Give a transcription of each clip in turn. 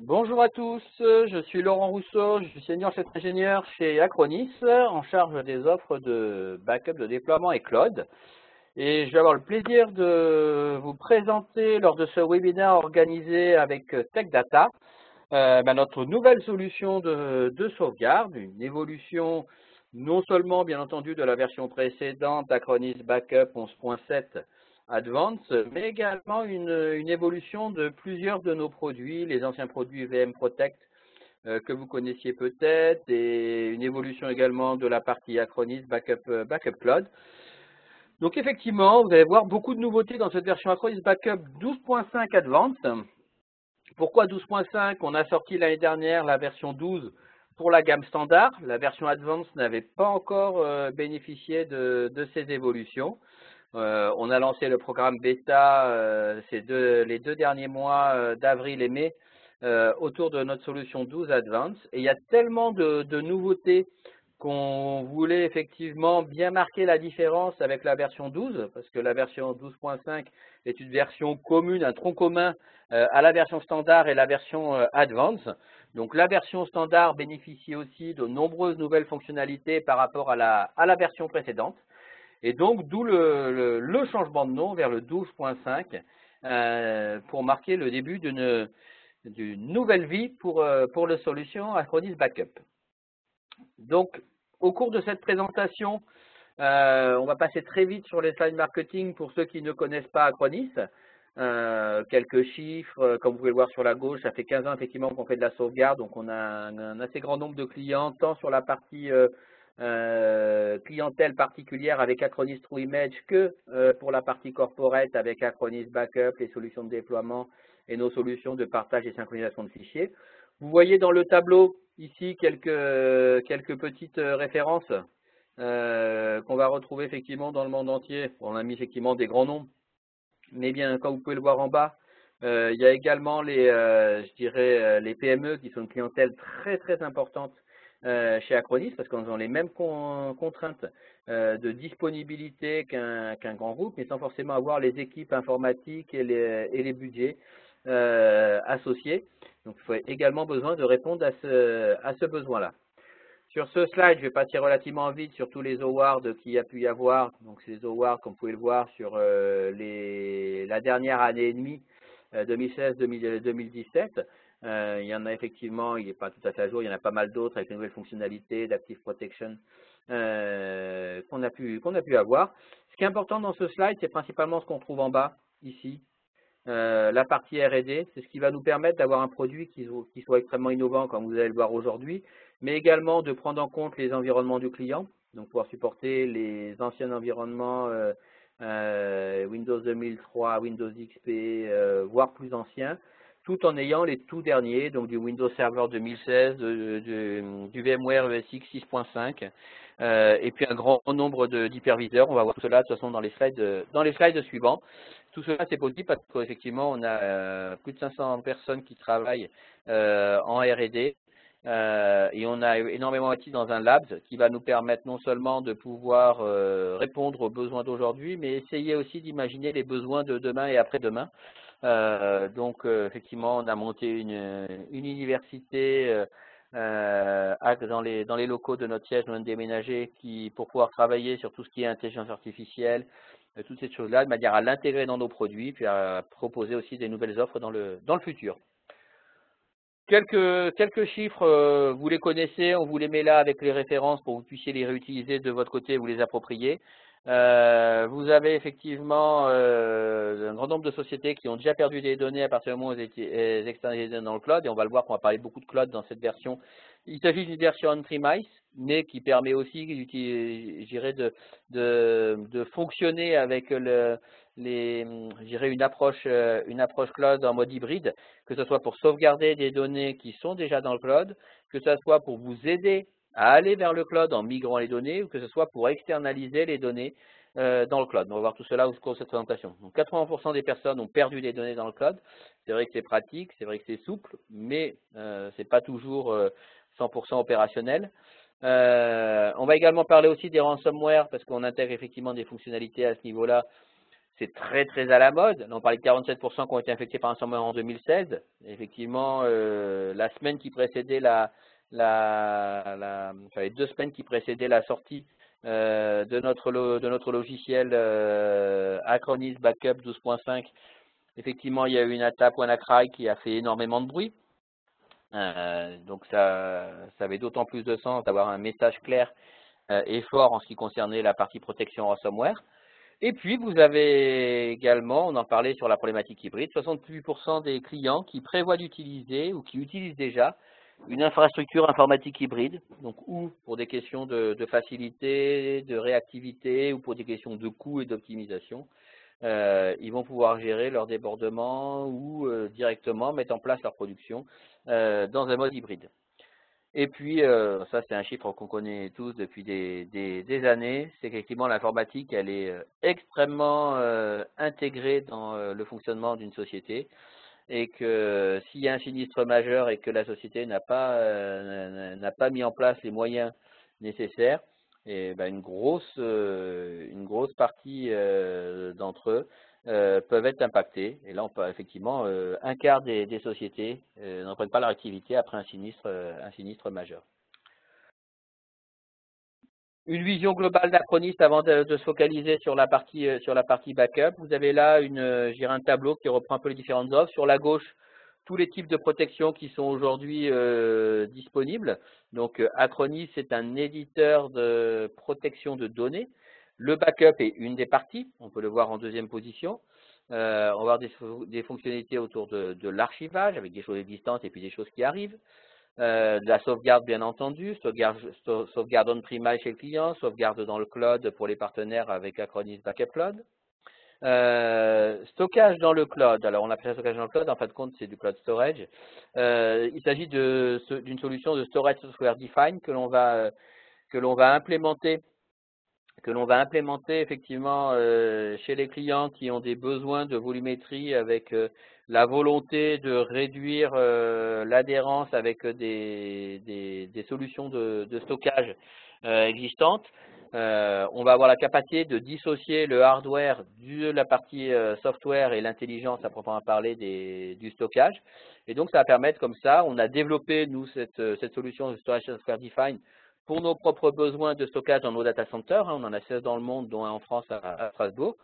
Bonjour à tous, je suis Laurent Rousseau, je suis senior chef ingénieur chez Acronis, en charge des offres de backup de déploiement et cloud. Et je vais avoir le plaisir de vous présenter lors de ce webinaire organisé avec Tech Data, notre nouvelle solution de sauvegarde, une évolution non seulement bien entendu de la version précédente Acronis Backup 11.7 Advanced, mais également une évolution de plusieurs de nos produits, les anciens produits VM Protect que vous connaissiez peut-être, et une évolution également de la partie Acronis Backup Cloud. Donc effectivement, vous allez voir beaucoup de nouveautés dans cette version Acronis Backup 12.5 Advanced. Pourquoi 12.5? On a sorti l'année dernière la version 12 pour la gamme standard. La version Advanced n'avait pas encore bénéficié de ces évolutions. On a lancé le programme bêta les deux derniers mois d'avril et mai autour de notre solution 12 Advanced. Et il y a tellement de nouveautés qu'on voulait effectivement bien marquer la différence avec la version 12, parce que la version 12.5 est une version commune, un tronc commun à la version standard et la version Advanced. Donc la version standard bénéficie aussi de nombreuses nouvelles fonctionnalités par rapport à la version précédente. Et donc, d'où le changement de nom vers le 12.5 pour marquer le début d'une nouvelle vie pour la solution Acronis Backup. Donc, au cours de cette présentation, on va passer très vite sur les slides marketing pour ceux qui ne connaissent pas Acronis. Quelques chiffres, comme vous pouvez le voir sur la gauche, ça fait 15 ans effectivement qu'on fait de la sauvegarde, donc on a un assez grand nombre de clients, tant sur la partie clientèle particulière avec Acronis True Image que pour la partie corporate avec Acronis Backup, les solutions de déploiement et nos solutions de partage et synchronisation de fichiers. Vous voyez dans le tableau ici quelques petites références qu'on va retrouver effectivement dans le monde entier. On a mis effectivement des grands noms, mais bien comme vous pouvez le voir en bas, il y a également les PME qui sont une clientèle très très importante chez Acronis parce qu'on a les mêmes contraintes de disponibilité qu'un grand groupe, mais sans forcément avoir les équipes informatiques et les budgets associés. Donc il faut également besoin de répondre à ce besoin-là. Sur ce slide, je vais passer relativement vite sur tous les awards qu'il y a pu y avoir. Donc, c'est les awards, comme vous pouvez le voir, sur la dernière année et demie, 2016-2017. Il y en a effectivement, il n'est pas tout à fait à jour, il y en a pas mal d'autres avec les nouvelles fonctionnalités d'Active Protection qu'on a pu avoir. Ce qui est important dans ce slide, c'est principalement ce qu'on trouve en bas, ici. La partie R&D, c'est ce qui va nous permettre d'avoir un produit qui soit extrêmement innovant, comme vous allez le voir aujourd'hui, mais également de prendre en compte les environnements du client, donc pouvoir supporter les anciens environnements Windows 2003, Windows XP, voire plus anciens, tout en ayant les tout derniers, donc du Windows Server 2016, du VMware ESX 6.5, et puis un grand nombre d'hyperviseurs. On va voir tout cela de toute façon dans les slides suivants. Tout cela, c'est possible parce qu'effectivement, on a plus de 500 personnes qui travaillent en R&D et on a énormément actif dans un lab qui va nous permettre non seulement de pouvoir répondre aux besoins d'aujourd'hui, mais essayer aussi d'imaginer les besoins de demain et après-demain. Effectivement, on a monté une université dans les locaux de notre siège, nous avons déménagé pour pouvoir travailler sur tout ce qui est intelligence artificielle, toutes ces choses-là, de manière à l'intégrer dans nos produits, puis à proposer aussi des nouvelles offres dans le futur. Quelques chiffres, vous les connaissez, on vous les met là avec les références pour que vous puissiez les réutiliser de votre côté, vous les approprier. Vous avez effectivement un grand nombre de sociétés qui ont déjà perdu des données à partir du moment où elles externalisent dans le cloud, et on va le voir qu'on va parler beaucoup de cloud dans cette version. Il s'agit d'une version on-premise, mais qui permet aussi, je dirais, de fonctionner avec une approche cloud en mode hybride, que ce soit pour sauvegarder des données qui sont déjà dans le cloud, que ce soit pour vous aider à aller vers le cloud en migrant les données, ou que ce soit pour externaliser les données dans le cloud. On va voir tout cela au cours de cette présentation. Donc 80% des personnes ont perdu des données dans le cloud. C'est vrai que c'est pratique, c'est vrai que c'est souple, mais ce n'est pas toujours 100% opérationnel. On va également parler aussi des ransomware, parce qu'on intègre effectivement des fonctionnalités à ce niveau-là c'est très très à la mode. Là, on parlait de 47% qui ont été infectés par un ransomware en 2016. Effectivement, la semaine qui précédait enfin, les 2 semaines qui précédaient la sortie de notre logiciel Acronis Backup 12.5, effectivement, il y a eu une attaque WannaCry qui a fait énormément de bruit. Donc ça avait d'autant plus de sens d'avoir un message clair et fort en ce qui concernait la partie protection ransomware. Et puis, vous avez également, on en parlait sur la problématique hybride, 68% des clients qui prévoient d'utiliser ou qui utilisent déjà une infrastructure informatique hybride, donc ou pour des questions de facilité, de réactivité, ou pour des questions de coût et d'optimisation. Ils vont pouvoir gérer leur débordement ou directement mettre en place leur production dans un mode hybride. Et puis, ça c'est un chiffre qu'on connaît tous depuis des années, c'est qu'effectivement l'informatique, elle est extrêmement intégrée dans le fonctionnement d'une société, et que s'il y a un sinistre majeur et que la société n'a pas mis en place les moyens nécessaires, et ben une grosse partie d'entre eux peuvent être impactés. Et là, on peut effectivement un quart des sociétés ne reprennent pas leur activité après un sinistre majeur. Une vision globale d'Acronis avant de se focaliser sur la partie backup. Vous avez là un tableau qui reprend un peu les différentes offres. Sur la gauche, tous les types de protection qui sont aujourd'hui disponibles. Donc Acronis, c'est un éditeur de protection de données. Le backup est une des parties, on peut le voir en deuxième position. On va avoir des fonctionnalités autour de l'archivage avec des choses existantes et puis des choses qui arrivent. De la sauvegarde bien entendu, sauvegarde on-premise chez le client, sauvegarde dans le cloud pour les partenaires avec Acronis Backup Cloud. Stockage dans le cloud, alors on appelle ça stockage dans le cloud, en fin de compte c'est du cloud storage. Il s'agit d'une solution de storage software defined que l'on va implémenter effectivement chez les clients qui ont des besoins de volumétrie avec la volonté de réduire l'adhérence avec des solutions de stockage existantes. On va avoir la capacité de dissocier le hardware de la partie software et l'intelligence à proprement parler du stockage. Et donc ça va permettre comme ça, on a développé nous cette solution de storage software defined pour nos propres besoins de stockage dans nos data centers. On en a 16 dans le monde, dont un en France à Strasbourg.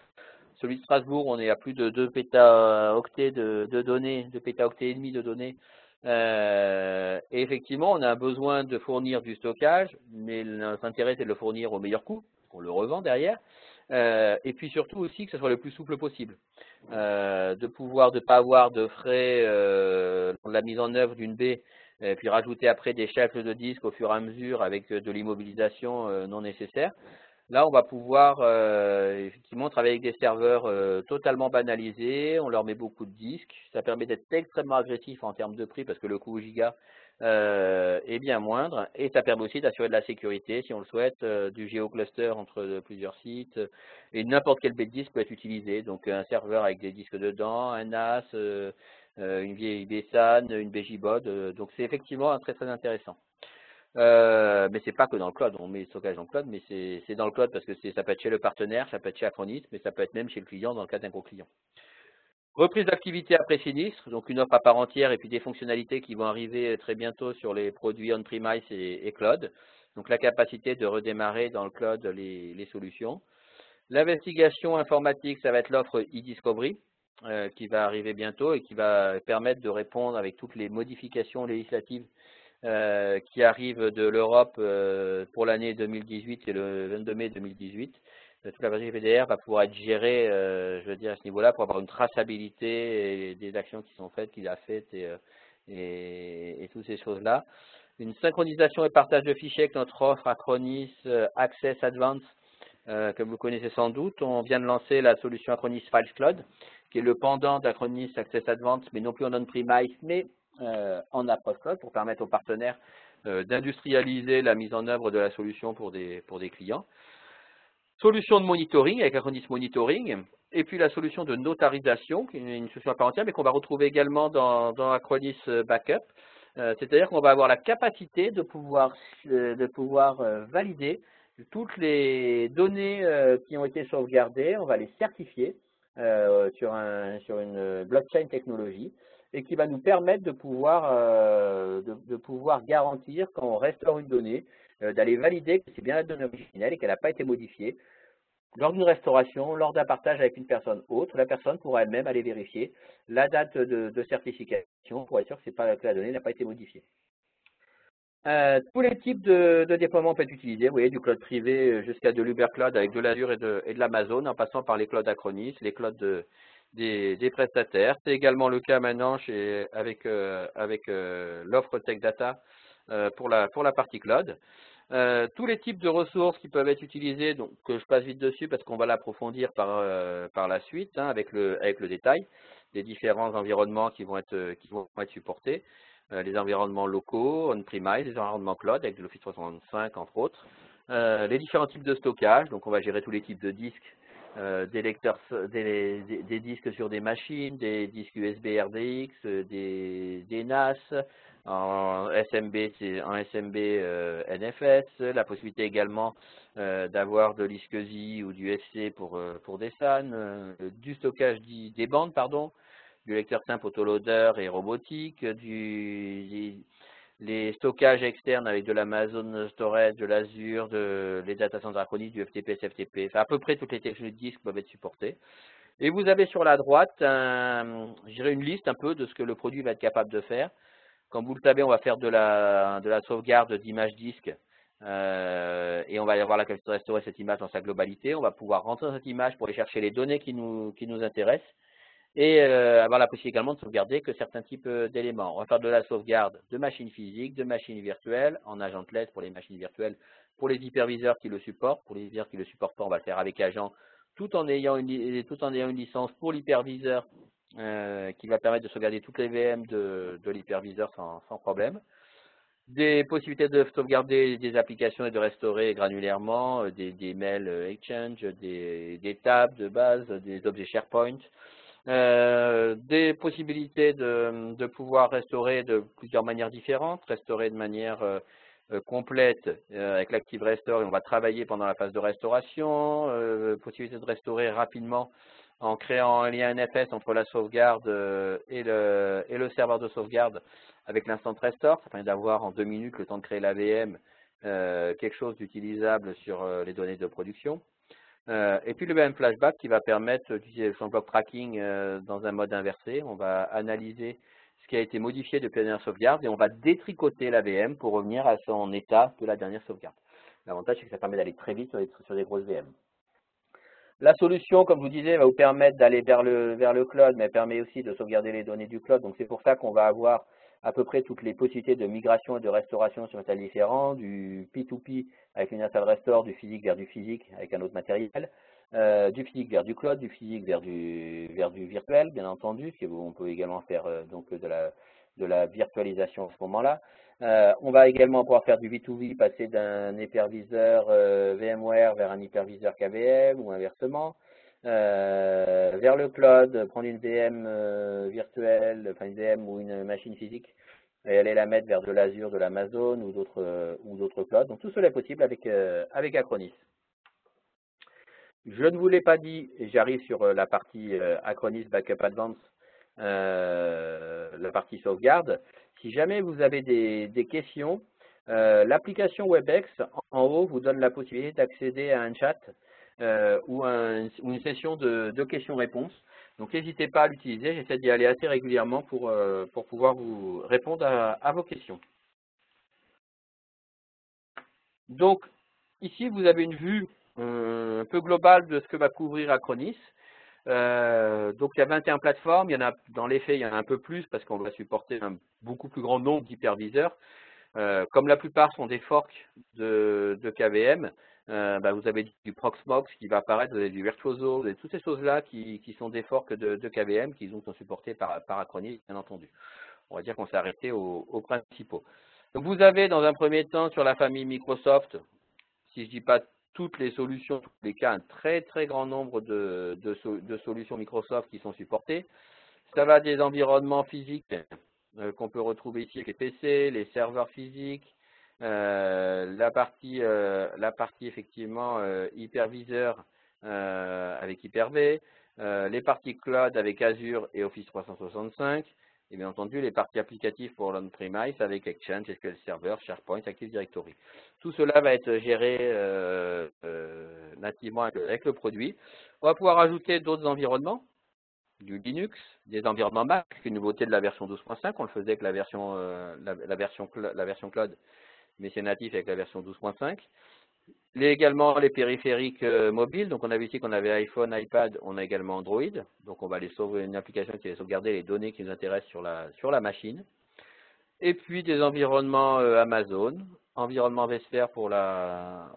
Celui de Strasbourg, on est à plus de 2 pétaoctets de données, 2 pétaoctets et demi de données. Et effectivement, on a besoin de fournir du stockage, mais notre intérêt, c'est de le fournir au meilleur coût, qu'on le revend derrière. Et puis surtout aussi que ce soit le plus souple possible. De pas avoir de frais dans la mise en œuvre d'une baie, et puis rajouter après des chefs de disque au fur et à mesure avec de l'immobilisation non nécessaire. Là, on va pouvoir effectivement travailler avec des serveurs totalement banalisés, on leur met beaucoup de disques, ça permet d'être extrêmement agressif en termes de prix parce que le coût au giga est bien moindre, et ça permet aussi d'assurer de la sécurité, si on le souhaite, du géocluster entre plusieurs sites, et n'importe quel baie de disque peut être utilisé, donc un serveur avec des disques dedans, un NAS, une vieille BSAN, une BJBOD, donc c'est effectivement très très intéressant. Mais c'est pas que dans le cloud, on met le stockage dans le cloud, mais c'est dans le cloud parce que ça peut être chez le partenaire, ça peut être chez Acronis, mais ça peut être même chez le client dans le cas d'un gros client. Reprise d'activité après sinistre, donc une offre à part entière et puis des fonctionnalités qui vont arriver très bientôt sur les produits on-premise et cloud. Donc la capacité de redémarrer dans le cloud les solutions. L'investigation informatique, ça va être l'offre e-discovery qui va arriver bientôt et qui va permettre de répondre avec toutes les modifications législatives qui arrivent de l'Europe pour l'année 2018 et le 22 mai 2018. Toute la partie PDR va pouvoir être gérée, je veux dire, à ce niveau-là, pour avoir une traçabilité et des actions qui sont faites, qu'il a faites et toutes ces choses-là. Une synchronisation et partage de fichiers avec notre offre Acronis Access Advanced, que vous connaissez sans doute. On vient de lancer la solution Acronis Files Cloud, qui est le pendant d'Acronis Access Advanced, mais non plus en on-premise, mais en approche cloud, pour permettre aux partenaires d'industrialiser la mise en œuvre de la solution pour des clients. Solution de monitoring avec Acronis Monitoring, et puis la solution de notarisation, qui est une solution à part entière, mais qu'on va retrouver également dans Acronis Backup. C'est-à-dire qu'on va avoir la capacité de pouvoir valider toutes les données qui ont été sauvegardées, on va les certifier sur une blockchain technologie et qui va nous permettre de pouvoir garantir quand on restaure une donnée, d'aller valider que c'est bien la donnée originelle et qu'elle n'a pas été modifiée. Lors d'une restauration, lors d'un partage avec une personne autre, la personne pourra elle-même aller vérifier la date de certification pour être sûr que la donnée n'a pas été modifiée. Tous les types de déploiement peuvent être utilisés, vous voyez, du cloud privé jusqu'à de l'Uber Cloud avec de l'Azure et de l'Amazon, en passant par les clouds Acronis, les clouds des prestataires. C'est également le cas maintenant avec l'offre Tech Data pour la partie cloud. Tous les types de ressources qui peuvent être utilisées, donc que je passe vite dessus parce qu'on va l'approfondir par la suite avec le détail des différents environnements qui vont être supportés. Les environnements locaux, on-premise, les environnements cloud avec de l'Office 365 entre autres. Les différents types de stockage, donc on va gérer tous les types de disques, des lecteurs, des disques sur des machines, des disques USB RDX, des NAS, en SMB, NFS, la possibilité également d'avoir de l'ISCSI ou du FC pour des SAN, du stockage des bandes, pardon, du lecteur simple autoloader et robotique, les stockages externes avec de l'Amazon Storage, de l'Azure, les data centers Acronis, du FTP, SFTP, enfin à peu près toutes les technologies de disques peuvent être supportées. Et vous avez sur la droite, je dirais une liste un peu de ce que le produit va être capable de faire. Comme vous le savez, on va faire de la sauvegarde d'images disques et on va avoir la capacité de restaurer cette image dans sa globalité. On va pouvoir rentrer dans cette image pour aller chercher les données qui nous intéressent et avoir la possibilité également de sauvegarder que certains types d'éléments. On va faire de la sauvegarde de machines physiques, de machines virtuelles, en agentless pour les machines virtuelles, pour les hyperviseurs qui le supportent. Pour les hyperviseurs qui ne le supportent pas, on va le faire avec agent, tout en ayant une licence pour l'hyperviseur qui va permettre de sauvegarder toutes les VM de l'hyperviseur sans problème. Des possibilités de sauvegarder des applications et de restaurer granulairement des mails Exchange, des tables de base, des objets SharePoint. Des possibilités de pouvoir restaurer de plusieurs manières différentes, restaurer de manière complète avec l'Active Restore et on va travailler pendant la phase de restauration, possibilité de restaurer rapidement en créant un lien NFS entre la sauvegarde et le serveur de sauvegarde avec l'instant restore. Ça permet d'avoir en 2 minutes le temps de créer la VM, quelque chose d'utilisable sur les données de production. Et puis le VM Flashback qui va permettre d'utiliser son block tracking dans un mode inversé. On va analyser ce qui a été modifié depuis la dernière sauvegarde et on va détricoter la VM pour revenir à son état de la dernière sauvegarde. L'avantage, c'est que ça permet d'aller très vite sur des grosses VM. La solution, comme je vous disais, va vous permettre d'aller vers le cloud, mais elle permet aussi de sauvegarder les données du cloud. Donc c'est pour ça qu'on va avoir à peu près toutes les possibilités de migration et de restauration sur un tel différent, du P2P avec Universal Restore, du physique vers du physique avec un autre matériel, du physique vers du cloud, du physique vers du virtuel, bien entendu, parce qu'on peut également faire donc de la virtualisation à ce moment-là. On va également pouvoir faire du V2V, passer d'un hyperviseur VMware vers un hyperviseur KVM ou inversement. Vers le cloud, prendre une VM virtuelle, enfin une VM ou une machine physique et aller la mettre vers de l'Azure, de l'Amazon ou d'autres clouds. Donc tout cela est possible avec Acronis. Je ne vous l'ai pas dit, et j'arrive sur la partie Acronis Backup Advance, la partie sauvegarde. Si jamais vous avez des questions, l'application WebEx en haut vous donne la possibilité d'accéder à un chat ou une session de questions-réponses. Donc n'hésitez pas à l'utiliser, j'essaie d'y aller assez régulièrement pour pouvoir vous répondre à vos questions. Donc ici vous avez une vue un peu globale de ce que va couvrir Acronis. Donc il y a 21 plateformes, il y en a dans les faits il y en a un peu plus parce qu'on va supporter un beaucoup plus grand nombre d'hyperviseurs. Comme la plupart sont des forks de KVM, vous avez du Proxmox qui va apparaître, vous avez du Virtuoso, vous avez toutes ces choses-là qui sont des forks de KVM qui sont supportés par Acronis, bien entendu. On va dire qu'on s'est arrêté aux principaux. Donc vous avez dans un premier temps sur la famille Microsoft, si je ne dis pas toutes les solutions, en tous les cas un très très grand nombre de solutions Microsoft qui sont supportées. Ça va des environnements physiques qu'on peut retrouver ici avec les PC, les serveurs physiques, la partie effectivement hyperviseur avec Hyper-V, les parties cloud avec Azure et Office 365, et bien entendu les parties applicatives pour l'on-premise avec Exchange, SQL Server, SharePoint, Active Directory. Tout cela va être géré nativement avec le produit. On va pouvoir ajouter d'autres environnements, du Linux, des environnements Mac, une nouveauté de la version 12.5, on le faisait avec la version cloud, mais c'est natif avec la version 12.5. Également les périphériques mobiles, donc on avait ici qu'on avait iPhone, iPad, on a également Android, donc on va aller sauver une application qui va sauvegarder les données qui nous intéressent sur la machine. Et puis des environnements Amazon, environnement vSphere pour la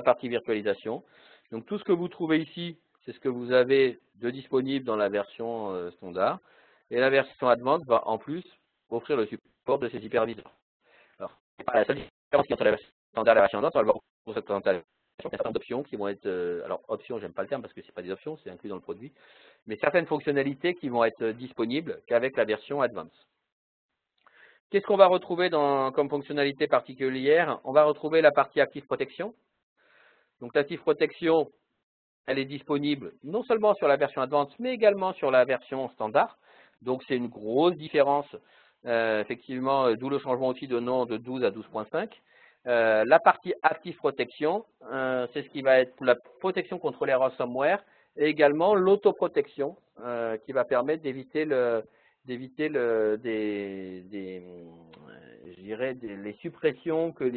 partie virtualisation. Donc tout ce que vous trouvez ici, c'est ce que vous avez de disponible dans la version standard. Et la version Advanced va en plus offrir le support de ces hyperviseurs. Alors, c'est pas la seule différence entre la version standard et la version Advanced, on va le voir pour cette présentation. Il y a certaines options qui vont être, alors options, j'aime pas le terme parce que c'est pas des options, c'est inclus dans le produit, mais certaines fonctionnalités qui vont être disponibles qu'avec la version Advanced. Qu'est-ce qu'on va retrouver comme fonctionnalité particulière? On va retrouver la partie Active Protection. Donc l'Active Protection, elle est disponible non seulement sur la version Advanced, mais également sur la version standard. Donc c'est une grosse différence, effectivement, d'où le changement aussi de nom de 12 à 12.5. La partie Active Protection, c'est ce qui va être la protection contre les ransomware et également l'autoprotection qui va permettre d'éviter les suppressions, il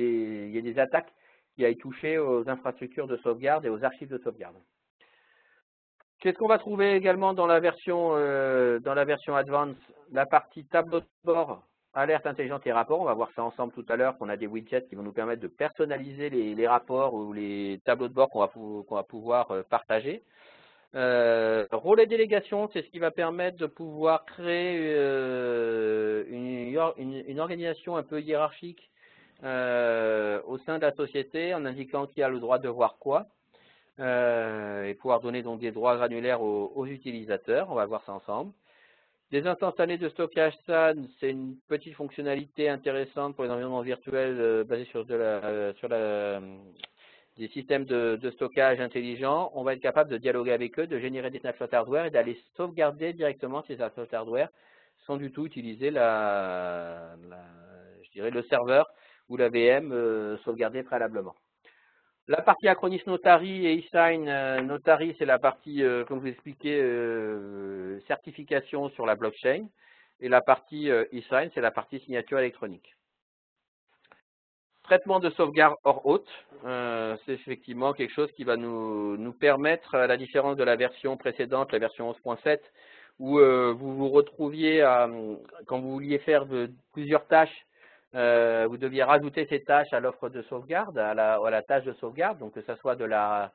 y ait des attaques qui aillent toucher aux infrastructures de sauvegarde et aux archives de sauvegarde. Qu'est-ce qu'on va trouver également dans la version Advanced? La partie tableau de bord, alerte intelligente et rapports. On va voir ça ensemble tout à l'heure, qu'on a des widgets qui vont nous permettre de personnaliser les rapports ou les tableaux de bord qu'on va pouvoir partager. Rôle et délégation, c'est ce qui va permettre de pouvoir créer une organisation un peu hiérarchique au sein de la société en indiquant qui a le droit de voir quoi et pouvoir donner donc des droits granulaires aux utilisateurs. On va voir ça ensemble. Des instantanés de stockage SAN, c'est une petite fonctionnalité intéressante pour les environnements virtuels basés sur des systèmes de stockage intelligents. On va être capable de dialoguer avec eux, de générer des snapshots hardware et d'aller sauvegarder directement ces snapshots hardware sans du tout utiliser je dirais le serveur ou la VM sauvegardée préalablement. La partie Acronis Notary et eSign, Notary, c'est la partie, comme je vous expliquais, certification sur la blockchain. Et la partie eSign, c'est la partie signature électronique. Traitement de sauvegarde hors hôte, c'est effectivement quelque chose qui va nous permettre, à la différence de la version précédente, la version 11.7, où vous vous retrouviez, quand vous vouliez faire plusieurs tâches, vous deviez rajouter ces tâches à l'offre de sauvegarde, à la tâche de sauvegarde, donc que ce soit de la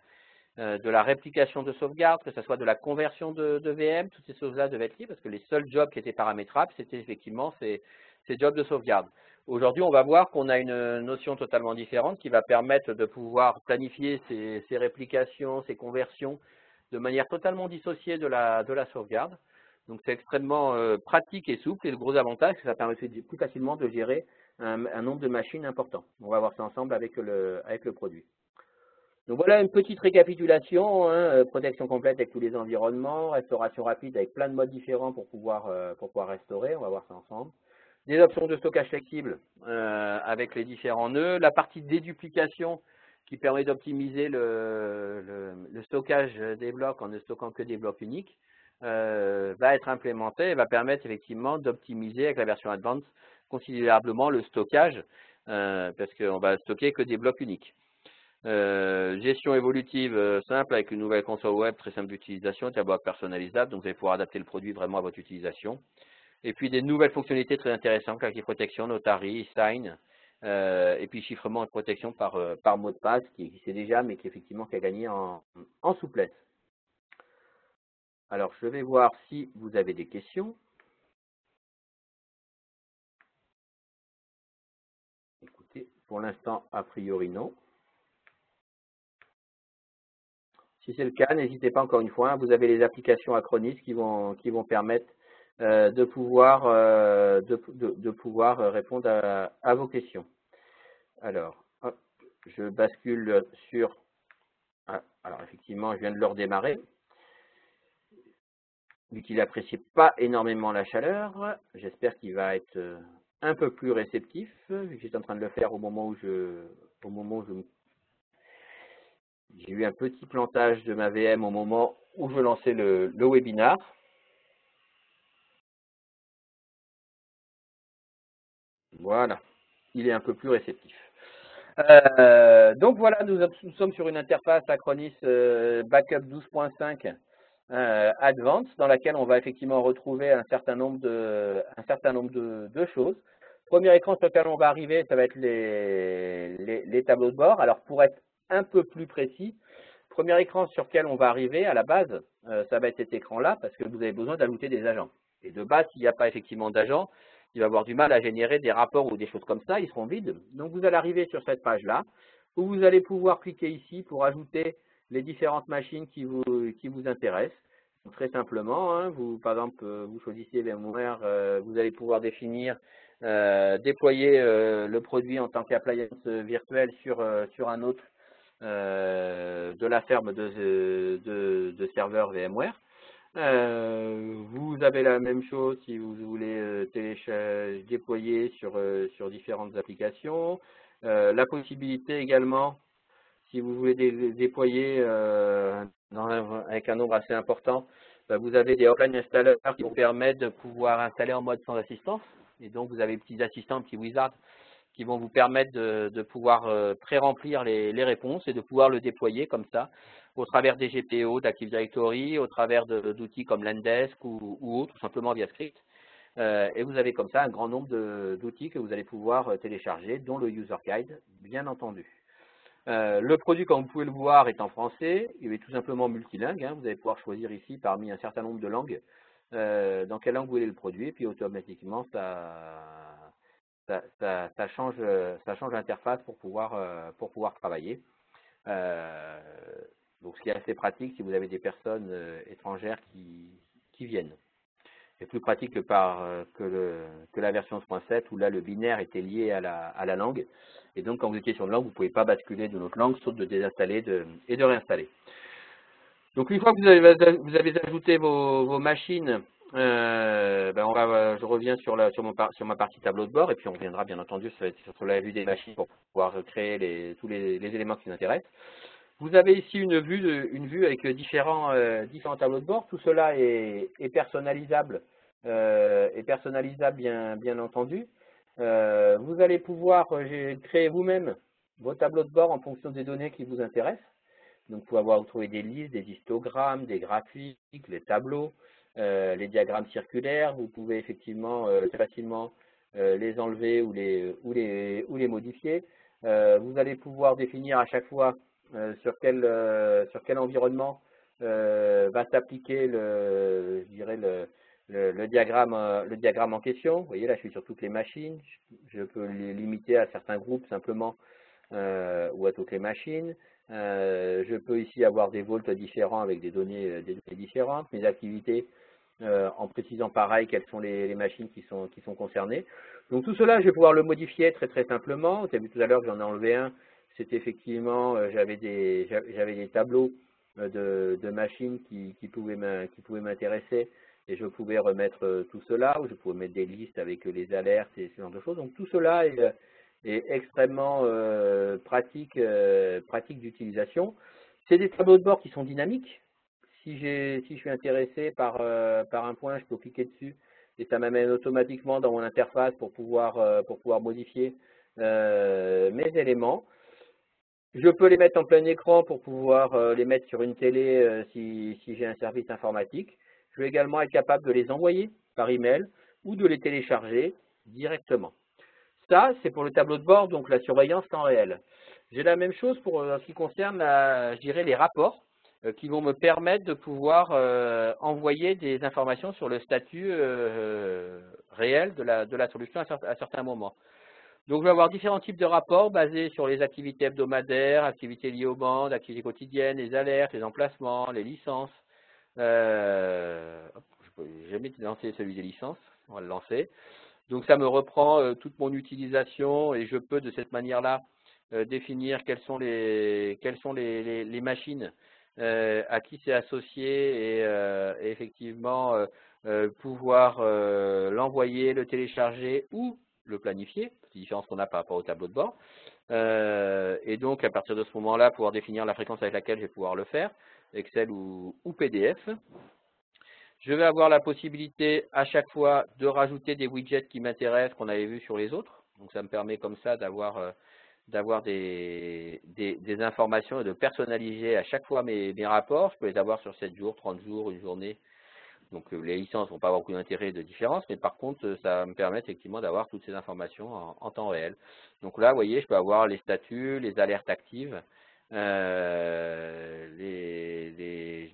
réplication de sauvegarde, que ce soit de la conversion de VM, toutes ces choses-là devaient être liées parce que les seuls jobs qui étaient paramétrables, c'était effectivement ces jobs de sauvegarde. Aujourd'hui, on va voir qu'on a une notion totalement différente qui va permettre de pouvoir planifier ces réplications, ces conversions de manière totalement dissociée de la sauvegarde. Donc c'est extrêmement pratique et souple et le gros avantage, c'est que ça permet plus facilement de gérer un nombre de machines important. On va voir ça ensemble avec le produit. Donc voilà une petite récapitulation, protection complète avec tous les environnements, restauration rapide avec plein de modes différents pour pouvoir restaurer, on va voir ça ensemble. Des options de stockage flexible avec les différents nœuds, la partie déduplication qui permet d'optimiser le stockage des blocs en ne stockant que des blocs uniques, va être implémentée et va permettre effectivement d'optimiser avec la version Advanced considérablement le stockage parce qu'on va stocker que des blocs uniques. Gestion évolutive simple avec une nouvelle console web très simple d'utilisation, tableau personnalisable, donc vous allez pouvoir adapter le produit vraiment à votre utilisation. Et puis des nouvelles fonctionnalités très intéressantes, clavier protection, Notary, Sign, et puis chiffrement et protection par mot de passe qui existait déjà, mais qui effectivement qui a gagné en souplesse. Alors je vais voir si vous avez des questions. Écoutez, pour l'instant, a priori non. Si c'est le cas, n'hésitez pas encore une fois, vous avez les applications Acronis qui vont permettre de pouvoir répondre à vos questions. Alors, hop, je bascule sur... alors effectivement, je viens de le redémarrer. vu qu'il n'apprécie pas énormément la chaleur. J'espère qu'il va être un peu plus réceptif, vu que j'étais en train de le faire au moment où j'ai eu un petit plantage de ma VM au moment où je lançais le webinar. Voilà, il est un peu plus réceptif. Donc voilà, nous sommes sur une interface Acronis Backup 12.5 Advanced, dans laquelle on va effectivement retrouver un certain nombre de choses. Premier écran sur lequel on va arriver, ça va être les tableaux de bord. Alors pour être un peu plus précis, premier écran sur lequel on va arriver à la base, ça va être cet écran-là, parce que vous avez besoin d'ajouter des agents. Et de base, s'il n'y a pas effectivement d'agents, il va avoir du mal à générer des rapports ou des choses comme ça, ils seront vides. Donc vous allez arriver sur cette page-là, où vous allez pouvoir cliquer ici pour ajouter les différentes machines qui vous intéressent. Donc, très simplement, hein, par exemple, vous choisissez VMware, vous allez pouvoir définir, déployer le produit en tant qu'appliance virtuelle sur un autre de la ferme de serveurs VMware. Vous avez la même chose si vous voulez déployer sur différentes applications. La possibilité également, si vous voulez déployer avec un nombre assez important, vous avez des offline installers qui vous permettent de pouvoir installer en mode sans assistance. Et donc, vous avez des petits assistants, petits wizards qui vont vous permettre de pouvoir pré-remplir les réponses et de pouvoir le déployer comme ça, au travers des GPO, d'Active Directory, au travers d'outils comme Lendesk ou autres, tout simplement via script. Et vous avez comme ça un grand nombre d'outils que vous allez pouvoir télécharger, dont le User Guide, bien entendu. Le produit, comme vous pouvez le voir, est en français. Il est tout simplement multilingue. Hein. Vous allez pouvoir choisir ici parmi un certain nombre de langues dans quelle langue vous voulez le produit. Et puis automatiquement, ça change l'interface pour pouvoir travailler. Donc, ce qui est assez pratique si vous avez des personnes étrangères qui viennent. C'est plus pratique que la version 1.7 où là le binaire était lié à la langue. Et donc quand vous étiez sur une langue, vous ne pouvez pas basculer de notre langue, sauf de désinstaller et de réinstaller. Donc une fois que vous avez ajouté vos machines, je reviens sur ma partie tableau de bord et puis on reviendra bien entendu sur la vue des machines pour pouvoir créer tous les éléments qui nous intéressent. Vous avez ici une vue avec différents tableaux de bord. Tout cela est personnalisable, bien entendu. Vous allez pouvoir créer vous-même vos tableaux de bord en fonction des données qui vous intéressent. Donc, vous pouvez trouver des listes, des histogrammes, des graphiques, les tableaux, les diagrammes circulaires. Vous pouvez effectivement très facilement les enlever ou les modifier. Vous allez pouvoir définir à chaque fois sur quel environnement va s'appliquer le diagramme en question. Vous voyez, là, je suis sur toutes les machines. Je peux les limiter à certains groupes simplement ou à toutes les machines. Je peux ici avoir des volts différents avec des données différentes. Mes activités, en précisant pareil quelles sont les machines qui sont concernées. Donc tout cela, je vais pouvoir le modifier très très simplement. Vous avez vu tout à l'heure que j'en ai enlevé un. C'était effectivement, j'avais des tableaux de machines qui pouvaient m'intéresser et je pouvais remettre tout cela, ou je pouvais mettre des listes avec les alertes et ce genre de choses. Donc tout cela est extrêmement pratique d'utilisation. C'est des tableaux de bord qui sont dynamiques. Si je suis intéressé par un point, je peux cliquer dessus et ça m'amène automatiquement dans mon interface pour pouvoir modifier mes éléments. Je peux les mettre en plein écran pour pouvoir les mettre sur une télé si j'ai un service informatique. Je vais également être capable de les envoyer par email ou de les télécharger directement. Ça, c'est pour le tableau de bord, donc la surveillance temps réel. J'ai la même chose pour ce qui concerne, je dirais, les rapports qui vont me permettre de pouvoir envoyer des informations sur le statut réel de la solution à certains moments. Donc, je vais avoir différents types de rapports basés sur les activités hebdomadaires, activités liées aux bandes, activités quotidiennes, les alertes, les emplacements, les licences. Je n'ai jamais lancé celui des licences, on va le lancer. Donc, ça me reprend toute mon utilisation et je peux de cette manière-là définir quelles sont les machines à qui c'est associé et effectivement pouvoir l'envoyer, le télécharger ou le planifier, c'est la différence qu'on a par rapport au tableau de bord. Et donc à partir de ce moment-là, pouvoir définir la fréquence avec laquelle je vais pouvoir le faire, Excel ou PDF. Je vais avoir la possibilité à chaque fois de rajouter des widgets qui m'intéressent, qu'on avait vu sur les autres. Donc ça me permet comme ça d'avoir des informations et de personnaliser à chaque fois mes rapports. Je peux les avoir sur 7 jours, 30 jours, une journée. Donc les licences vont pas avoir beaucoup d'intérêt de différence, mais par contre, ça me permet effectivement d'avoir toutes ces informations en temps réel. Donc là, vous voyez, je peux avoir les statuts, les alertes actives, je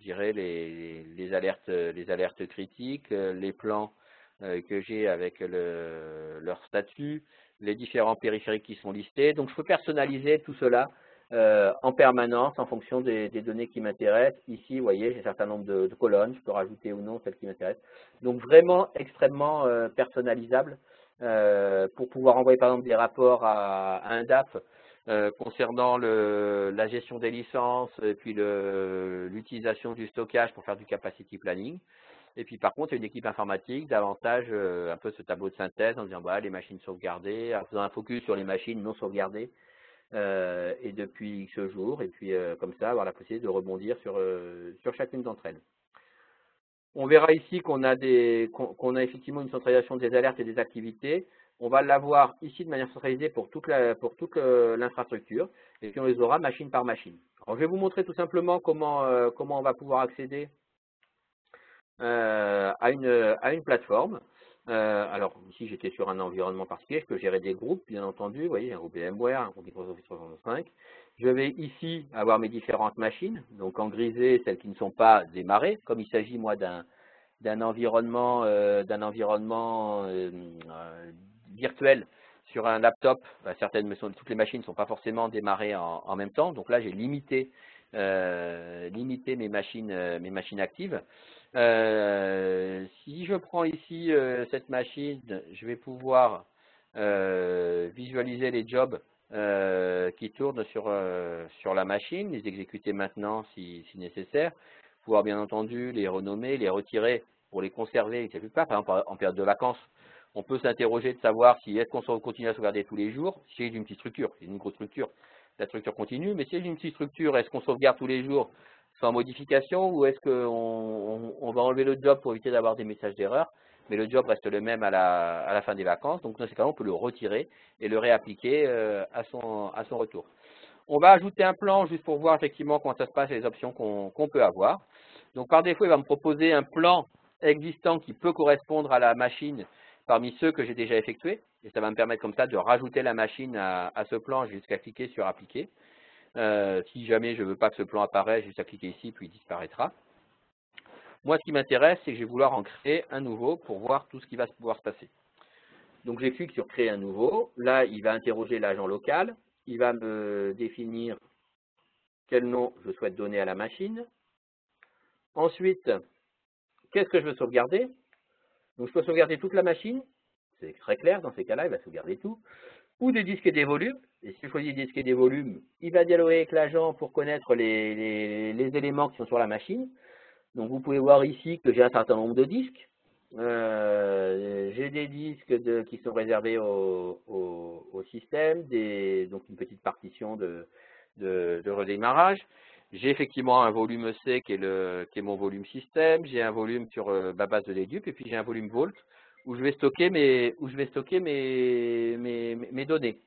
dirais les alertes critiques, les plans que j'ai avec leur statut, les différents périphériques qui sont listés. Donc je peux personnaliser tout cela en permanence en fonction des données qui m'intéressent. Ici, vous voyez, j'ai un certain nombre de colonnes, je peux rajouter ou non celles qui m'intéressent. Donc vraiment extrêmement personnalisable pour pouvoir envoyer par exemple des rapports à un DAF concernant la gestion des licences et puis l'utilisation du stockage pour faire du capacity planning. Et puis par contre, il y a une équipe informatique, davantage un peu ce tableau de synthèse en disant bah, les machines sauvegardées, en faisant un focus sur les machines non sauvegardées et depuis X jours, et puis comme ça avoir la possibilité de rebondir sur chacune d'entre elles. On verra ici qu'on a effectivement une centralisation des alertes et des activités. On va l'avoir ici de manière centralisée pour toute l'infrastructure, et puis on les aura machine par machine. Alors, je vais vous montrer tout simplement comment on va pouvoir accéder à une plateforme. Alors ici j'étais sur un environnement particulier, je peux gérer des groupes bien entendu, vous voyez un groupe VMware, un groupe Microsoft 365. Je vais ici avoir mes différentes machines, donc en grisé celles qui ne sont pas démarrées, comme il s'agit moi d'un environnement, virtuel sur un laptop. Toutes les machines ne sont pas forcément démarrées en même temps, donc là j'ai limité mes machines actives. Si je prends ici cette machine, je vais pouvoir visualiser les jobs qui tournent sur la machine, les exécuter maintenant si nécessaire, pouvoir bien entendu les renommer, les retirer pour les conserver, etc. Par exemple, en période de vacances, on peut s'interroger de savoir si est-ce qu'on continue à sauvegarder tous les jours, si c'est une petite structure, c'est une microstructure, la structure continue, mais si c'est une petite structure, est-ce qu'on sauvegarde tous les jours sans modification ou est-ce qu'on va enlever le job pour éviter d'avoir des messages d'erreur, mais le job reste le même à la fin des vacances, donc dans ces cas-là, on peut le retirer et le réappliquer à son retour. On va ajouter un plan juste pour voir effectivement comment ça se passe et les options qu'on peut avoir. Donc par défaut, il va me proposer un plan existant qui peut correspondre à la machine parmi ceux que j'ai déjà effectués. Et ça va me permettre comme ça de rajouter la machine à ce plan jusqu'à cliquer sur appliquer. Si jamais je ne veux pas que ce plan apparaisse, juste à cliquer ici, puis il disparaîtra. Moi, ce qui m'intéresse, c'est que je vais vouloir en créer un nouveau pour voir tout ce qui va pouvoir se passer. Donc, je clique sur créer un nouveau. Là, il va interroger l'agent local. Il va me définir quel nom je souhaite donner à la machine. Ensuite, qu'est-ce que je veux sauvegarder? Donc, je peux sauvegarder toute la machine. C'est très clair, dans ces cas-là, il va sauvegarder tout. Ou des disques et des volumes. Et si je choisis des disques et des volumes, il va dialoguer avec l'agent pour connaître les éléments qui sont sur la machine. Donc, vous pouvez voir ici que j'ai un certain nombre de disques. J'ai des disques qui sont réservés au système, donc une petite partition de redémarrage. J'ai effectivement un volume C qui est mon volume système. J'ai un volume sur ma base de dedupe et puis j'ai un volume Vault où je vais stocker mes données.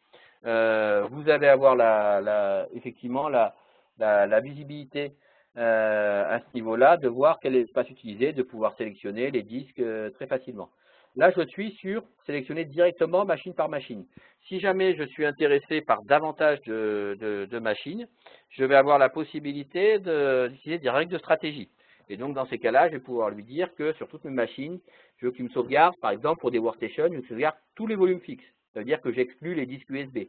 Vous allez avoir effectivement la visibilité à ce niveau-là, de voir quel espace utiliser, de pouvoir sélectionner les disques très facilement. Là, je suis sur sélectionner directement machine par machine. Si jamais je suis intéressé par davantage de machines, je vais avoir la possibilité d'utiliser des règles de stratégie. Et donc, dans ces cas-là, je vais pouvoir lui dire que sur toutes mes machines, je veux qu'il me sauvegarde, par exemple, pour des workstations, je veux qu'il sauvegarde tous les volumes fixes. Ça veut dire que j'exclus les disques USB.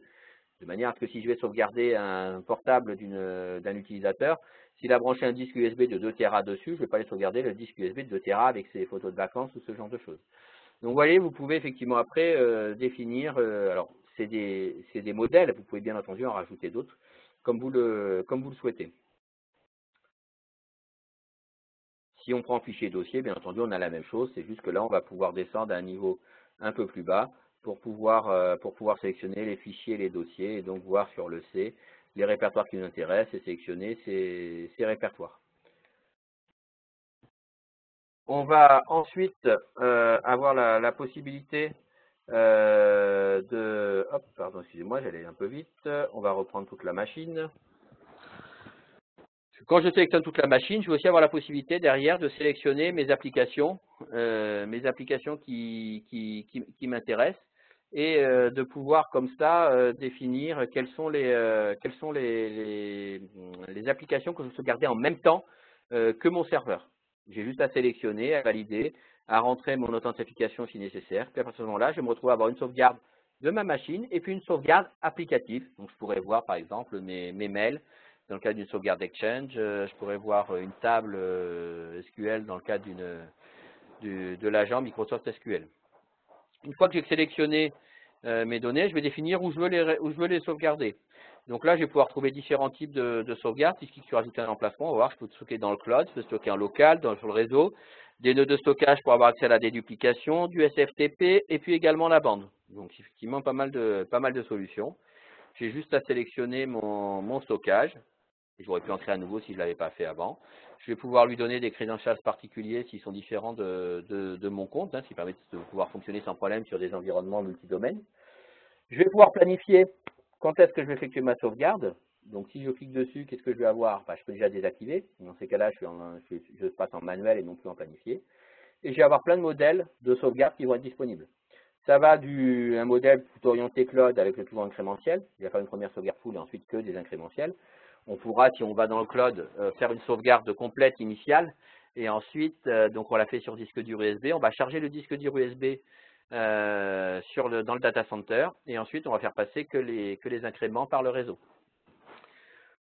De manière à ce que si je vais sauvegarder un portable d'un utilisateur, s'il a branché un disque USB de 2 Tera dessus, je ne vais pas aller sauvegarder le disque USB de 2 Tera avec ses photos de vacances ou ce genre de choses. Donc vous voyez, vous pouvez effectivement après définir, alors c'est des modèles, vous pouvez bien entendu en rajouter d'autres comme vous le souhaitez. Si on prend fichier dossier, bien entendu, on a la même chose, c'est juste que là, on va pouvoir descendre à un niveau un peu plus bas pour pouvoir sélectionner les fichiers et les dossiers, et donc voir sur le C les répertoires qui nous intéressent et sélectionner ces répertoires. On va ensuite avoir la possibilité hop, pardon, excusez-moi, j'allais un peu vite. On va reprendre toute la machine. Quand je sélectionne toute la machine, je vais aussi avoir la possibilité derrière de sélectionner mes applications qui m'intéressent, et de pouvoir comme ça définir quelles sont les applications que je veux sauvegarder en même temps que mon serveur. J'ai juste à sélectionner, à valider, à rentrer mon authentification si nécessaire. Puis à partir de ce moment-là, je vais me retrouver à avoir une sauvegarde de ma machine et puis une sauvegarde applicative. Donc je pourrais voir par exemple mes mails dans le cadre d'une sauvegarde Exchange. Je pourrais voir une table SQL dans le cadre de l'agent Microsoft SQL. Une fois que j'ai sélectionné mes données, je vais définir où je veux les sauvegarder. Donc là, je vais pouvoir trouver différents types de sauvegardes. Si je rajoute un emplacement, on va voir, je peux stocker dans le cloud, je peux stocker en local, sur le réseau, des nœuds de stockage pour avoir accès à la déduplication, du SFTP et puis également la bande. Donc effectivement, pas mal de solutions. J'ai juste à sélectionner mon stockage. J'aurais pu en créer à nouveau si je ne l'avais pas fait avant. Je vais pouvoir lui donner des crédentials particuliers s'ils sont différents de mon compte, ce qui permet de pouvoir fonctionner sans problème sur des environnements multidomaines. Je vais pouvoir planifier quand est-ce que je vais effectuer ma sauvegarde. Donc si je clique dessus, qu'est-ce que je vais avoir? Je peux déjà désactiver. Dans ces cas-là, je passe en manuel et non plus en planifié. Et je vais avoir plein de modèles de sauvegarde qui vont être disponibles. Ça va un modèle plutôt orienté cloud avec le plus incrémentiel. Il va faire une première sauvegarde full et ensuite que des incrémentiels. On pourra, si on va dans le cloud, faire une sauvegarde complète initiale. Et ensuite, donc on l'a fait sur disque dur USB. On va charger le disque dur USB dans le data center. Et ensuite, on va faire passer que les incréments par le réseau.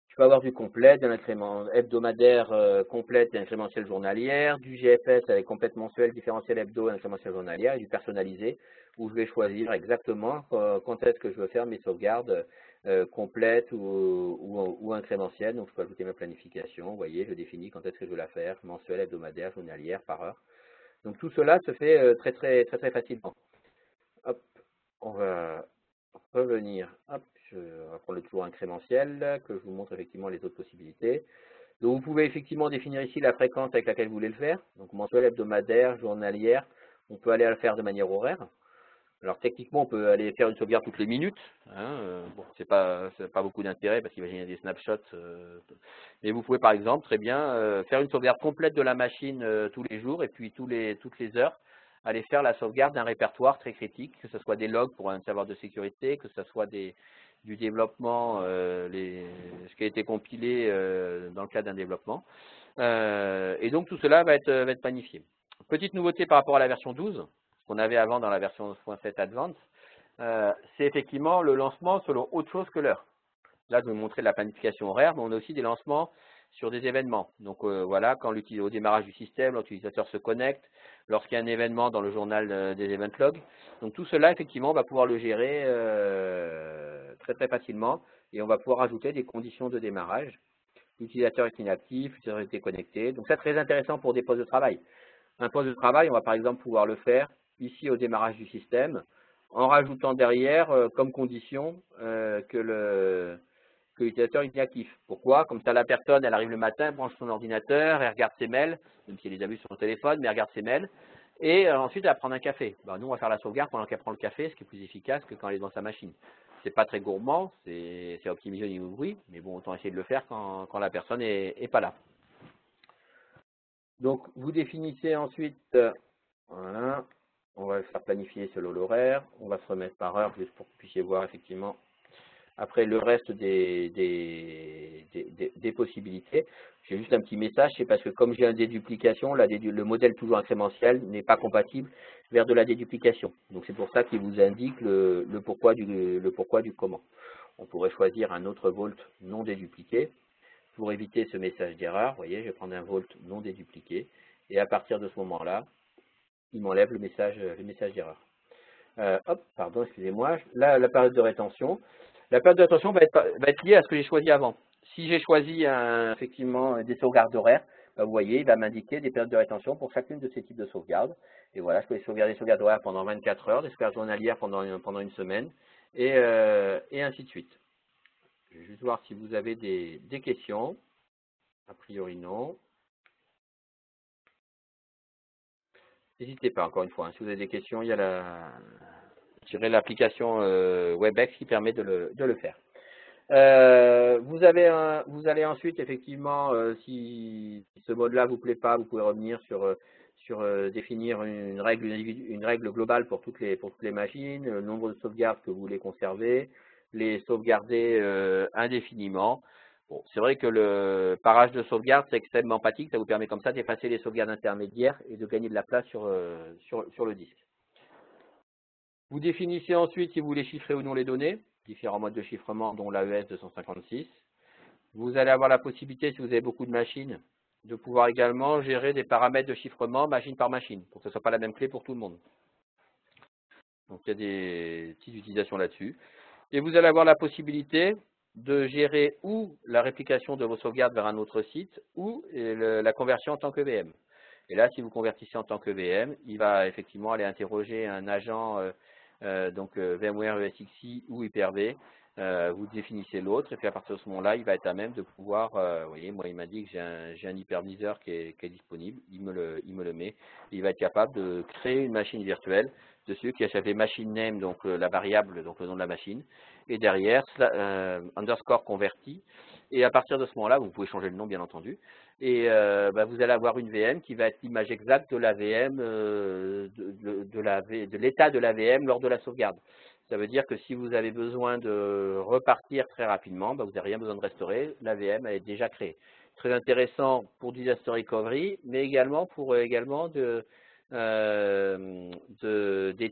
Je peux avoir du complet, de l'incrément hebdomadaire complète et incrémentiel journalière, du GFS avec complète mensuel, différentiel hebdo et incrémentiel journalière, et du personnalisé, où je vais choisir exactement quand est-ce que je veux faire mes sauvegardes complètes ou incrémentielles. Donc je peux ajouter ma planification, vous voyez, je définis quand est-ce que je veux la faire, mensuelle, hebdomadaire, journalière, par heure. Donc tout cela se fait très facilement. Hop, on va revenir, hop, je vais prendre le tour incrémentiel, que je vous montre effectivement les autres possibilités. Donc vous pouvez effectivement définir ici la fréquence avec laquelle vous voulez le faire. Donc mensuel, hebdomadaire, journalière, on peut aller à le faire de manière horaire. Alors techniquement, on peut aller faire une sauvegarde toutes les minutes. Bon, c'est pas beaucoup d'intérêt parce qu'il va générer des snapshots. Mais vous pouvez par exemple très bien faire une sauvegarde complète de la machine tous les jours et puis toutes les heures, aller faire la sauvegarde d'un répertoire très critique, que ce soit des logs pour un serveur de sécurité, que ce soit du développement, ce qui a été compilé dans le cadre d'un développement. Et donc tout cela va être planifié. Petite nouveauté par rapport à la version 12, qu'on avait avant dans la version 7 Advanced, c'est effectivement le lancement selon autre chose que l'heure. Là, je vais vous montrer la planification horaire, mais on a aussi des lancements sur des événements. Donc voilà, au démarrage du système, l'utilisateur se connecte, lorsqu'il y a un événement dans le journal des event logs. Donc tout cela, effectivement, on va pouvoir le gérer très facilement, et on va pouvoir ajouter des conditions de démarrage. L'utilisateur est inactif, l'utilisateur est connecté. Donc c'est très intéressant pour des postes de travail. Un poste de travail, on va par exemple pouvoir le faire ici au démarrage du système, en rajoutant derrière comme condition que l'utilisateur est inactif. Pourquoi? Comme ça, la personne, elle arrive le matin, branche son ordinateur, elle regarde ses mails, même si elle les a vus sur son téléphone, mais elle regarde ses mails, et ensuite elle va prendre un café. Nous, on va faire la sauvegarde pendant qu'elle prend le café, ce qui est plus efficace que quand elle est dans sa machine. C'est pas très gourmand, c'est optimisé au niveau du bruit, mais bon, autant essayer de le faire quand la personne n'est pas là. Donc, vous définissez ensuite, voilà, on va le faire planifier selon l'horaire, on va se remettre par heure juste pour que vous puissiez voir effectivement après le reste des possibilités. J'ai juste un petit message, c'est parce que comme j'ai un déduplication, le modèle toujours incrémentiel n'est pas compatible vers de la déduplication. Donc c'est pour ça qu'il vous indique le pourquoi du comment. On pourrait choisir un autre volt non dédupliqué pour éviter ce message d'erreur. Vous voyez, je vais prendre un volt non dédupliqué et à partir de ce moment-là, il m'enlève le message d'erreur. Hop, pardon, excusez-moi. Là, la période de rétention. La période de rétention va être liée à ce que j'ai choisi avant. Si j'ai choisi effectivement des sauvegardes horaires, vous voyez, il va m'indiquer des périodes de rétention pour chacune de ces types de sauvegardes. Et voilà, je peux sauvegarder des sauvegardes horaires pendant 24 heures, des sauvegardes journalières pendant une semaine, et ainsi de suite. Je vais juste voir si vous avez des questions. A priori, non. N'hésitez pas, encore une fois, hein, si vous avez des questions, il y a l'application WebEx qui permet de le faire. Vous allez ensuite, effectivement, si ce mode-là vous plaît pas, vous pouvez revenir sur définir une règle globale pour toutes les machines, le nombre de sauvegardes que vous voulez conserver, les sauvegarder indéfiniment. Bon, c'est vrai que le parage de sauvegarde, c'est extrêmement pratique, ça vous permet comme ça d'effacer les sauvegardes intermédiaires et de gagner de la place sur le disque. Vous définissez ensuite si vous voulez chiffrer ou non les données, différents modes de chiffrement dont l'AES 256. Vous allez avoir la possibilité, si vous avez beaucoup de machines, de pouvoir également gérer des paramètres de chiffrement machine par machine, pour que ce ne soit pas la même clé pour tout le monde. Donc il y a des petites utilisations là-dessus. Et vous allez avoir la possibilité de gérer ou la réplication de vos sauvegardes vers un autre site ou la conversion en tant que VM. Et là, si vous convertissez en tant que VM, il va effectivement aller interroger un agent VMware ESXi ou Hyper-V. Vous définissez l'autre et puis à partir de ce moment-là, il va être à même de pouvoir, vous voyez, moi il m'a dit que j'ai un hyperviseur qui est disponible, il me le met, il va être capable de créer une machine virtuelle dessus qui a fait machine name, donc la variable, donc le nom de la machine, et derrière underscore converti, et à partir de ce moment-là, vous pouvez changer le nom bien entendu, et vous allez avoir une VM qui va être l'image exacte de la VM, de l'état de la VM lors de la sauvegarde. Ça veut dire que si vous avez besoin de repartir très rapidement, vous n'avez rien besoin de restaurer, la VM elle est déjà créée. Très intéressant pour disaster recovery, mais également pour des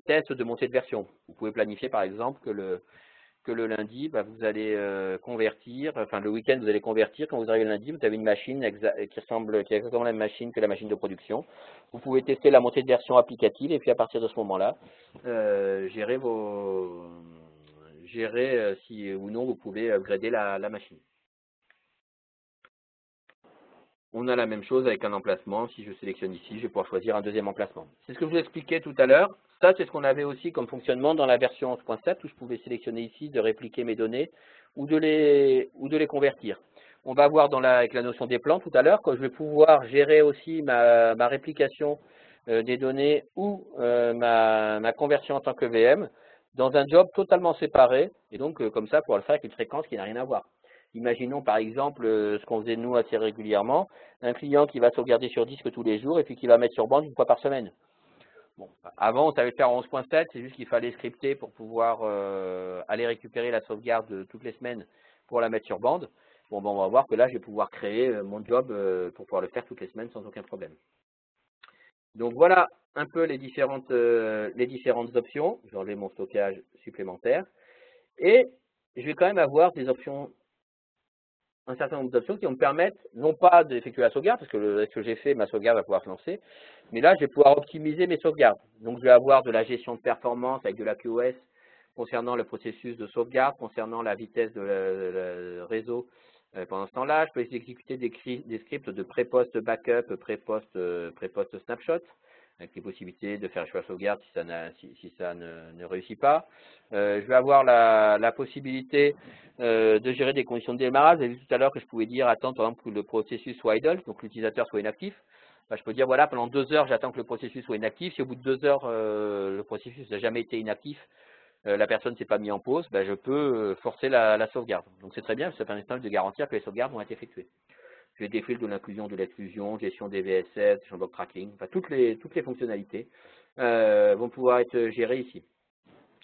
tests de montée de version. Vous pouvez planifier par exemple que le lundi, vous allez convertir, enfin le week-end vous allez convertir, quand vous arrivez le lundi, vous avez une machine qui est exactement la même machine que la machine de production. Vous pouvez tester la montée de version applicative et puis à partir de ce moment-là, gérer si ou non vous pouvez upgrader la machine. On a la même chose avec un emplacement. Si je sélectionne ici, je vais pouvoir choisir un deuxième emplacement. C'est ce que je vous expliquais tout à l'heure. Ça, c'est ce qu'on avait aussi comme fonctionnement dans la version 11.7 où je pouvais sélectionner ici de répliquer mes données ou de les convertir. On va voir avec la notion des plans tout à l'heure que je vais pouvoir gérer aussi ma réplication des données ou ma conversion en tant que VM dans un job totalement séparé et donc comme ça pouvoir le faire avec une fréquence qui n'a rien à voir. Imaginons par exemple ce qu'on faisait nous assez régulièrement, un client qui va sauvegarder sur disque tous les jours et puis qui va mettre sur bande une fois par semaine. Bon, avant, on savait le faire en 11.7, c'est juste qu'il fallait scripter pour pouvoir aller récupérer la sauvegarde toutes les semaines pour la mettre sur bande. Bon, on va voir que là, je vais pouvoir créer mon job pour pouvoir le faire toutes les semaines sans aucun problème. Donc voilà un peu les différentes options. Je vais enlever mon stockage supplémentaire. Et je vais quand même avoir des options, un certain nombre d'options qui vont me permettre, non pas d'effectuer la sauvegarde, parce que ce que j'ai fait, ma sauvegarde va pouvoir se lancer, mais là, je vais pouvoir optimiser mes sauvegardes. Donc, je vais avoir de la gestion de performance avec de la QoS concernant le processus de sauvegarde, concernant la vitesse de le réseau pendant ce temps-là. Je peux exécuter des scripts de pré-post backup, pré-post snapshot, avec les possibilités de faire un choix de sauvegarde si ça ne réussit pas. Je vais avoir la possibilité de gérer des conditions de démarrage. Vous avez vu tout à l'heure que je pouvais dire attendre par exemple que le processus soit idle, donc l'utilisateur soit inactif. Je peux dire voilà, pendant 2 heures, j'attends que le processus soit inactif. Si au bout de 2 heures, le processus n'a jamais été inactif, la personne ne s'est pas mise en pause, je peux forcer la sauvegarde. Donc c'est très bien, ça permet de garantir que les sauvegardes vont être effectuées. Je vais décrire de l'inclusion, de l'exclusion, gestion des VSS, champ tracking, enfin toutes les fonctionnalités vont pouvoir être gérées ici.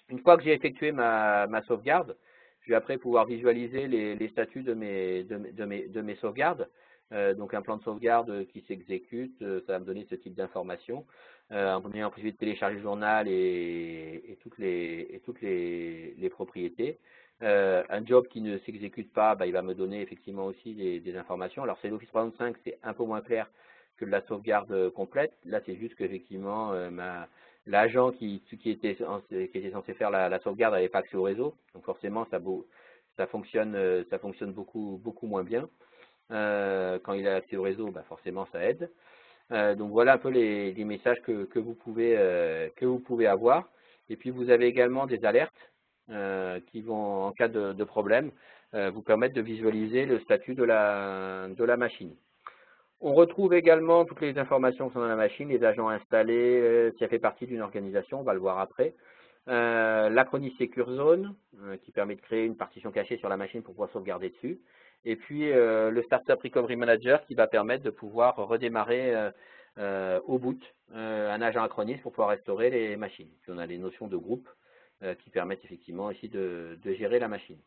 Une fois que j'ai effectué ma sauvegarde, je vais après pouvoir visualiser les statuts de mes sauvegardes. Donc un plan de sauvegarde qui s'exécute, ça va me donner ce type d'informations. En ayant la possibilité de télécharger le journal et toutes les propriétés. Un job qui ne s'exécute pas, il va me donner effectivement aussi des informations. Alors c'est l'Office 365, c'est un peu moins clair que de la sauvegarde complète. Là, c'est juste qu'effectivement, l'agent qui était censé faire la sauvegarde n'avait pas accès au réseau. Donc forcément, ça fonctionne beaucoup moins bien. Quand il a accès au réseau, bah forcément ça aide. Donc voilà un peu les messages que vous pouvez avoir. Et puis vous avez également des alertes qui vont, en cas de problème, vous permettre de visualiser le statut de la machine. On retrouve également toutes les informations qui sont dans la machine, les agents installés, si elle fait partie d'une organisation, on va le voir après. L'Acronis Secure Zone, qui permet de créer une partition cachée sur la machine pour pouvoir sauvegarder dessus. Et puis le Startup Recovery Manager qui va permettre de pouvoir redémarrer au boot un agent Acronis pour pouvoir restaurer les machines. Puis on a les notions de groupe qui permettent effectivement ici de gérer la machine.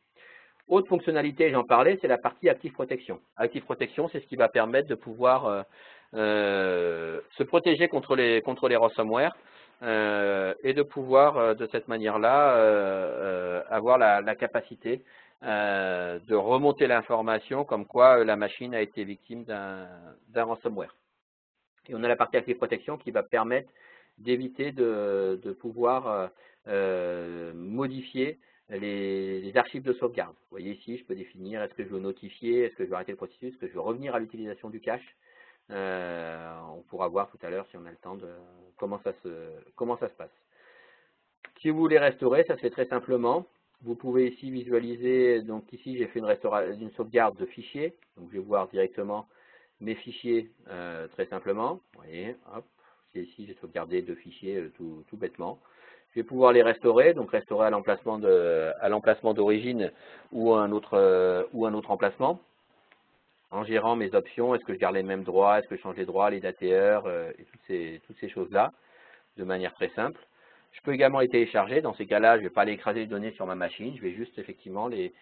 Autre fonctionnalité, j'en parlais, c'est la partie Active Protection. Active Protection, c'est ce qui va permettre de pouvoir se protéger contre les ransomware et de pouvoir, de cette manière-là, avoir la capacité de remonter l'information comme quoi la machine a été victime d'un ransomware. Et on a la partie Active Protection qui va permettre d'éviter de pouvoir modifier les archives de sauvegarde. Vous voyez ici, je peux définir, est-ce que je veux notifier, est-ce que je veux arrêter le processus, est-ce que je veux revenir à l'utilisation du cache. On pourra voir tout à l'heure, si on a le temps, de comment ça se passe. Si vous voulez restaurer, ça se fait très simplement. Vous pouvez ici visualiser, donc ici j'ai fait une sauvegarde de fichiers, donc je vais voir directement mes fichiers très simplement. Vous voyez, hop, ici j'ai sauvegardé 2 fichiers tout bêtement. Je vais pouvoir les restaurer, donc restaurer à l'emplacement d'origine ou un autre emplacement. En gérant mes options, est-ce que je garde les mêmes droits, est-ce que je change les droits, les datés et toutes ces choses-là, de manière très simple. Je peux également les télécharger. Dans ces cas-là, je ne vais pas aller écraser les données sur ma machine. Je vais juste effectivement les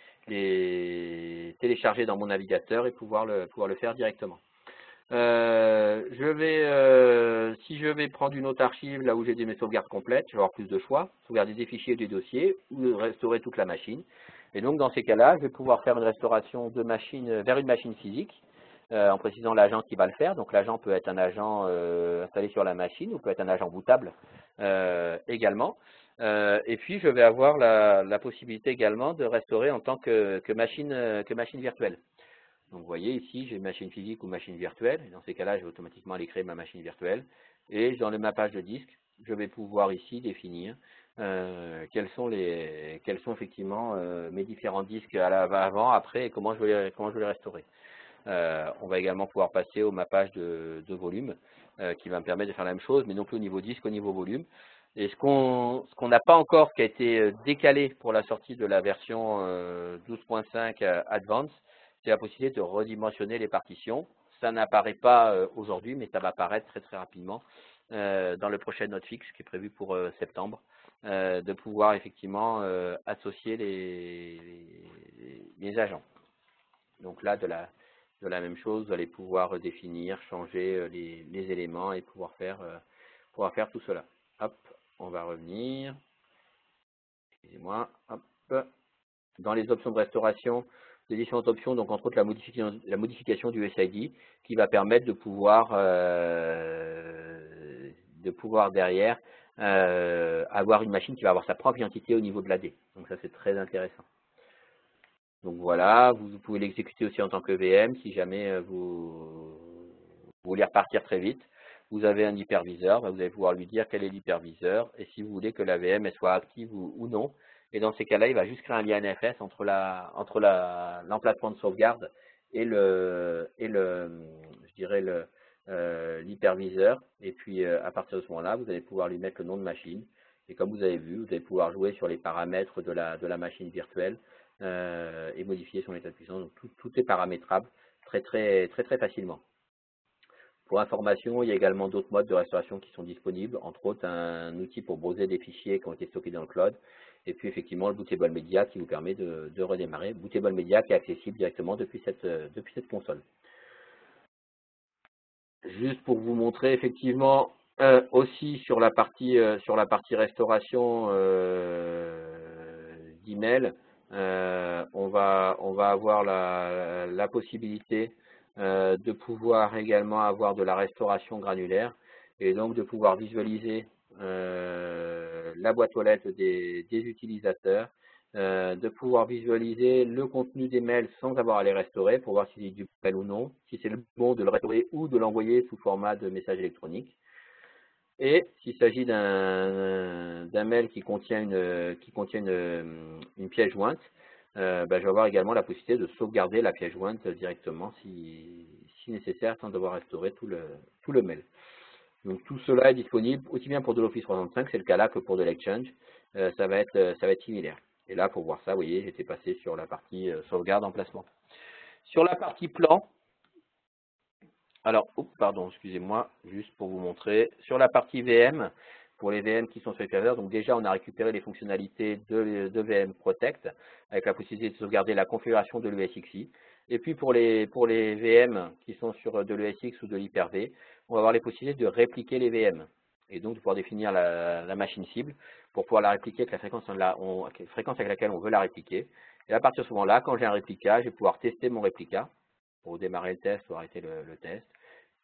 télécharger dans mon navigateur et pouvoir le faire directement. Si je vais prendre une autre archive, là où j'ai mes sauvegardes complètes, je vais avoir plus de choix, sauvegarder des fichiers et des dossiers, ou restaurer toute la machine. Et donc, dans ces cas-là, je vais pouvoir faire une restauration de machine vers une machine physique, en précisant l'agent qui va le faire. Donc, l'agent peut être un agent installé sur la machine, ou peut être un agent bootable également. Et puis, je vais avoir la possibilité également de restaurer en tant que machine virtuelle. Donc vous voyez ici, j'ai une machine physique ou machine virtuelle. Et dans ces cas-là, je vais automatiquement aller créer ma machine virtuelle. Et dans le mappage de disque, je vais pouvoir ici définir quels sont effectivement mes différents disques avant, après et comment je vais les restaurer. On va également pouvoir passer au mappage de volume qui va me permettre de faire la même chose, mais non plus au niveau disque, au niveau volume. Et ce qu'on n'a pas encore, qui a été décalé pour la sortie de la version 12.5 Advanced, c'est la possibilité de redimensionner les partitions. Ça n'apparaît pas aujourd'hui, mais ça va apparaître très très rapidement dans le prochain hotfix qui est prévu pour septembre, de pouvoir effectivement associer les agents. Donc là, de la même chose, vous allez pouvoir définir, changer les éléments et pouvoir faire tout cela. Hop, on va revenir. Excusez-moi. Hop. Dans les options de restauration, les différentes options, donc entre autres la modification du SID, qui va permettre de pouvoir derrière avoir une machine qui va avoir sa propre identité au niveau de l'AD. Donc ça c'est très intéressant. Donc voilà, vous pouvez l'exécuter aussi en tant que VM si jamais vous voulez repartir très vite. Vous avez un hyperviseur, vous allez pouvoir lui dire quel est l'hyperviseur et si vous voulez que la VM elle soit active ou non. Et dans ces cas-là, il va juste créer un lien NFS entre l'emplacement de sauvegarde et l'hyperviseur. Et puis à partir de ce moment-là, vous allez pouvoir lui mettre le nom de machine. Et comme vous avez vu, vous allez pouvoir jouer sur les paramètres de la machine virtuelle et modifier son état de puissance. Donc tout est paramétrable très facilement. Pour information, il y a également d'autres modes de restauration qui sont disponibles, entre autres un outil pour browser des fichiers qui ont été stockés dans le cloud, et puis effectivement le Bootable Media qui vous permet de redémarrer. Bootable Media qui est accessible directement depuis cette console. Juste pour vous montrer effectivement aussi sur la partie restauration d'email, on va avoir la possibilité de pouvoir également avoir de la restauration granulaire et donc de pouvoir visualiser la boîte aux lettres des utilisateurs de pouvoir visualiser le contenu des mails sans avoir à les restaurer pour voir si c'est du mail ou non, si c'est le bon de le restaurer ou de l'envoyer sous format de message électronique. Et s'il s'agit d'un mail qui contient une pièce jointe, je vais avoir également la possibilité de sauvegarder la pièce jointe directement si nécessaire sans devoir restaurer tout le mail. Donc tout cela est disponible aussi bien pour de l'Office 365, c'est le cas là, que pour de l'Exchange. Ça va être similaire. Et là, pour voir ça, vous voyez, j'étais passé sur la partie sauvegarde emplacement. Sur la partie plan, alors, pardon, excusez-moi, juste pour vous montrer. Sur la partie VM, pour les VM qui sont sur les serveurs, donc déjà, on a récupéré les fonctionnalités de VM Protect, avec la possibilité de sauvegarder la configuration de l'ESXi. Et puis, pour les VM qui sont sur de l'ESX ou de l'Hyper-V, on va avoir les possibilités de répliquer les VM. Et donc, de pouvoir définir la machine cible pour pouvoir la répliquer avec la fréquence avec laquelle on veut la répliquer. Et à partir de ce moment-là, quand j'ai un réplica, je vais pouvoir tester mon réplica pour démarrer le test ou arrêter le test,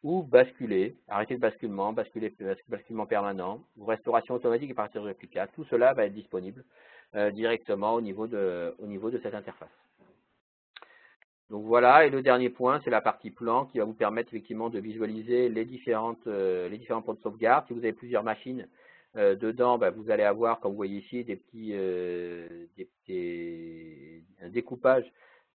ou basculer, arrêter le basculement, basculement permanent, ou restauration automatique à partir de réplica. Tout cela va être disponible directement au niveau de cette interface. Donc voilà, et le dernier point, c'est la partie plan qui va vous permettre effectivement de visualiser les différents points de sauvegarde. Si vous avez plusieurs machines dedans, vous allez avoir, comme vous voyez ici, un découpage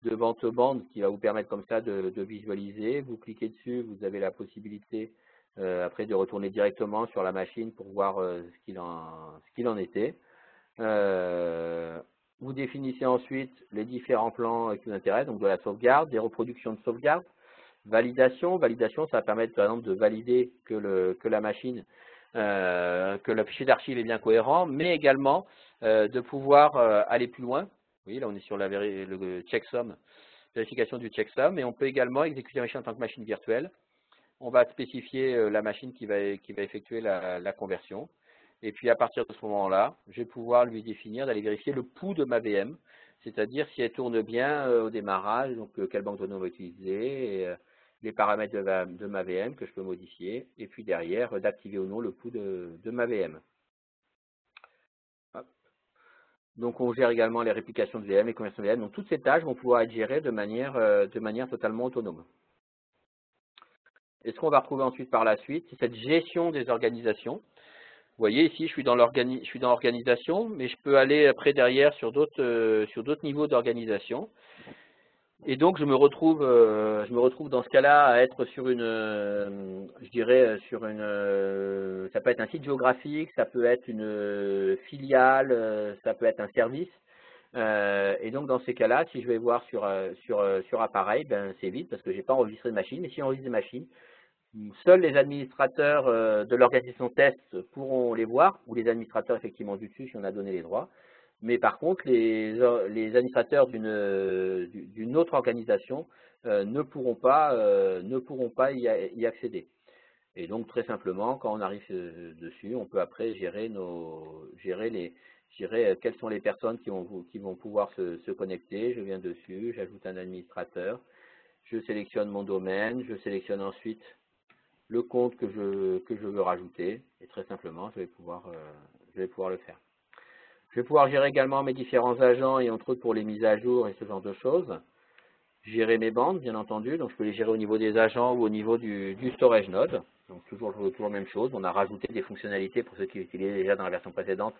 de bande qui va vous permettre comme ça de visualiser. Vous cliquez dessus, vous avez la possibilité après de retourner directement sur la machine pour voir ce qu'il en était. Vous définissez ensuite les différents plans qui vous intéressent, donc de la sauvegarde, des reproductions de sauvegarde, validation. Validation, ça va permettre par exemple de valider que la machine, que le fichier d'archive est bien cohérent, mais également de pouvoir aller plus loin. Vous voyez, là on est sur le checksum, vérification du checksum, et on peut également exécuter la machine en tant que machine virtuelle. On va spécifier la machine qui va effectuer la conversion. Et puis à partir de ce moment-là, je vais pouvoir lui définir d'aller vérifier le pouls de ma VM, c'est-à-dire si elle tourne bien au démarrage, donc quelle banque de données on va utiliser, et, les paramètres de ma VM que je peux modifier, et puis derrière d'activer ou non le pouls de ma VM. Hop. Donc on gère également les réplications de VM, les conversions de VM. Donc toutes ces tâches vont pouvoir être gérées de manière totalement autonome. Et ce qu'on va retrouver ensuite par la suite, c'est cette gestion des organisations. Vous voyez ici, je suis dans l'organisation, mais je peux aller après derrière sur d'autres niveaux d'organisation. Et donc je me retrouve dans ce cas-là à être sur je dirais ça peut être un site géographique, ça peut être une filiale, ça peut être un service. Et donc dans ces cas-là, si je vais voir sur appareil, c'est vite parce que j'ai pas enregistré de machine. Mais si j'enregistre des machines, seuls les administrateurs de l'organisation test pourront les voir, ou les administrateurs effectivement du dessus si on a donné les droits. Mais par contre, les administrateurs d'une autre organisation ne pourront pas y accéder. Et donc très simplement, quand on arrive dessus, on peut après gérer quelles sont les personnes qui vont pouvoir se connecter. Je viens dessus, j'ajoute un administrateur, je sélectionne mon domaine, je sélectionne ensuite le compte que je veux rajouter, et très simplement, je vais pouvoir le faire. Je vais pouvoir gérer également mes différents agents, et entre autres pour les mises à jour et ce genre de choses. Gérer mes bandes, bien entendu, donc je peux les gérer au niveau des agents ou au niveau du storage node. Donc toujours la même chose, on a rajouté des fonctionnalités pour ceux qui utilisaient déjà dans la version précédente,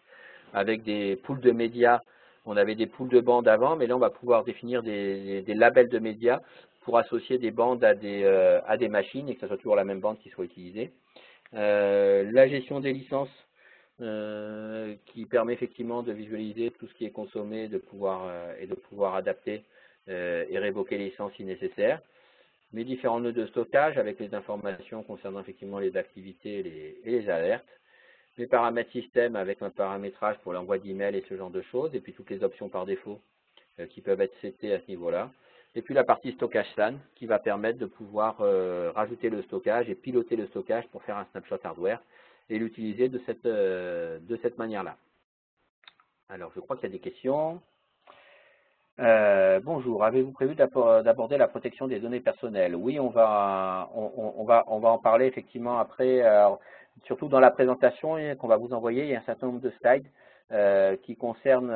avec des pools de médias. On avait des pools de bandes avant, mais là on va pouvoir définir des labels de médias pour associer des bandes à des machines et que ce soit toujours la même bande qui soit utilisée. La gestion des licences qui permet effectivement de visualiser tout ce qui est consommé et de pouvoir adapter et révoquer les licences si nécessaire. Mes différents nœuds de stockage avec les informations concernant effectivement les activités et les alertes. Mes paramètres système avec un paramétrage pour l'envoi d'email et ce genre de choses, et puis toutes les options par défaut qui peuvent être setées à ce niveau-là. Et puis la partie stockage SAN qui va permettre de pouvoir rajouter le stockage et piloter le stockage pour faire un snapshot hardware et l'utiliser de cette manière-là. Alors je crois qu'il y a des questions. Bonjour, avez-vous prévu d'aborder la protection des données personnelles? Oui, on va en parler effectivement après, surtout dans la présentation qu'on va vous envoyer, il y a un certain nombre de slides qui concerne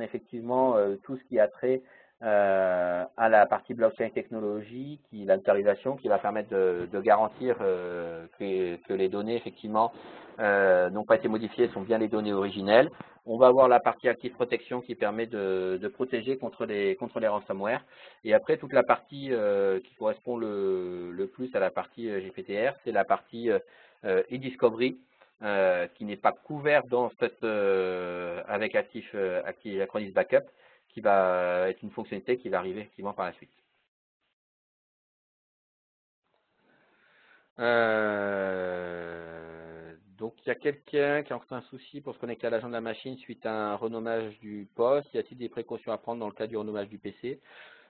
effectivement tout ce qui a trait à la partie blockchain technologie, la mutualisation qui va permettre de garantir que les données effectivement n'ont pas été modifiées, sont bien les données originelles. On va avoir la partie active protection qui permet de protéger contre les ransomware. Et après, toute la partie qui correspond le plus à la partie GPTR, c'est la partie e-discovery, qui n'est pas couvert dans cette, avec Acronis Backup, qui va être une fonctionnalité qui va arriver effectivement par la suite. Donc il y a quelqu'un qui a un souci pour se connecter à l'agent de la machine suite à un renommage du poste. Y a-t-il des précautions à prendre dans le cas du renommage du PC?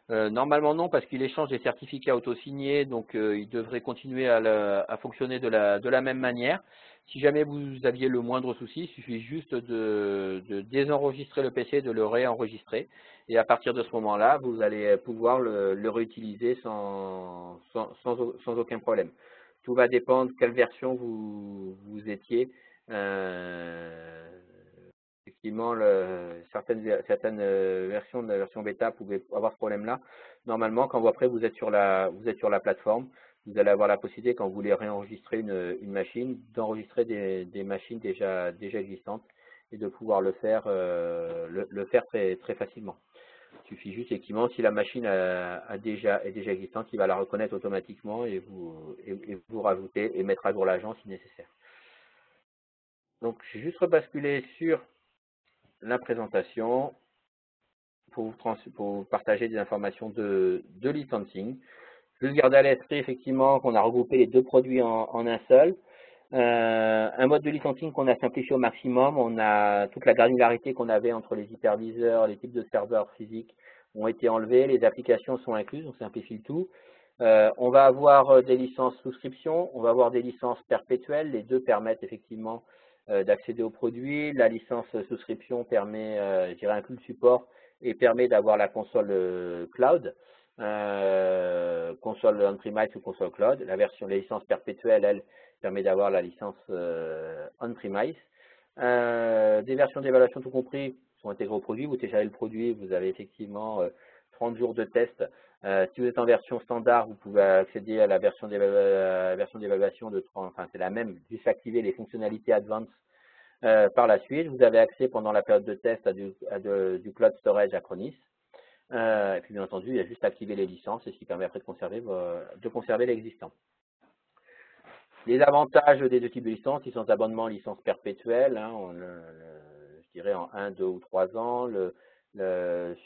Normalement non, parce qu'il échange des certificats auto-signés, donc il devrait continuer à fonctionner de la même manière. Si jamais vous aviez le moindre souci, il suffit juste de désenregistrer le PC, de le réenregistrer, et à partir de ce moment-là, vous allez pouvoir le réutiliser sans aucun problème. Tout va dépendre de quelle version vous étiez. Effectivement, certaines versions de la version bêta pouvaient avoir ce problème-là. Normalement, quand après vous êtes sur la plateforme, vous allez avoir la possibilité, quand vous voulez réenregistrer une machine, d'enregistrer des machines déjà existantes et de pouvoir le faire très, très facilement. Il suffit juste, effectivement, si la machine est déjà existante, il va la reconnaître automatiquement et vous rajouter et mettre à jour l'agent si nécessaire. Donc, je vais juste rebasculer sur la présentation pour vous partager des informations de licensing. Juste garder à l'esprit effectivement qu'on a regroupé les deux produits en un seul. Un mode de licensing qu'on a simplifié au maximum. On a toute la granularité qu'on avait entre les hyperviseurs, les types de serveurs physiques ont été enlevés, les applications sont incluses, on simplifie le tout. On va avoir des licences souscription, on va avoir des licences perpétuelles, les deux permettent effectivement d'accéder aux produits. La licence souscription permet, je dirais, inclut le support et permet d'avoir la console cloud, console on-premise ou console cloud. Les licences perpétuelles, elles, permet d'avoir la licence on-premise. Des versions d'évaluation tout compris sont intégrées au produit. Vous téléchargez le produit, vous avez effectivement 30 jours de test. Si vous êtes en version standard, vous pouvez accéder à la version d'évaluation de 30, enfin c'est la même, juste activer les fonctionnalités advanced par la suite. Vous avez accès pendant la période de test à du cloud storage Acronis. Et puis bien entendu, il y a juste à activer les licences, et ce qui permet après de conserver l'existant. Les avantages des deux types de licences, ils sont abonnements, licence perpétuelle, hein, je dirais en 1, 2 ou 3 ans.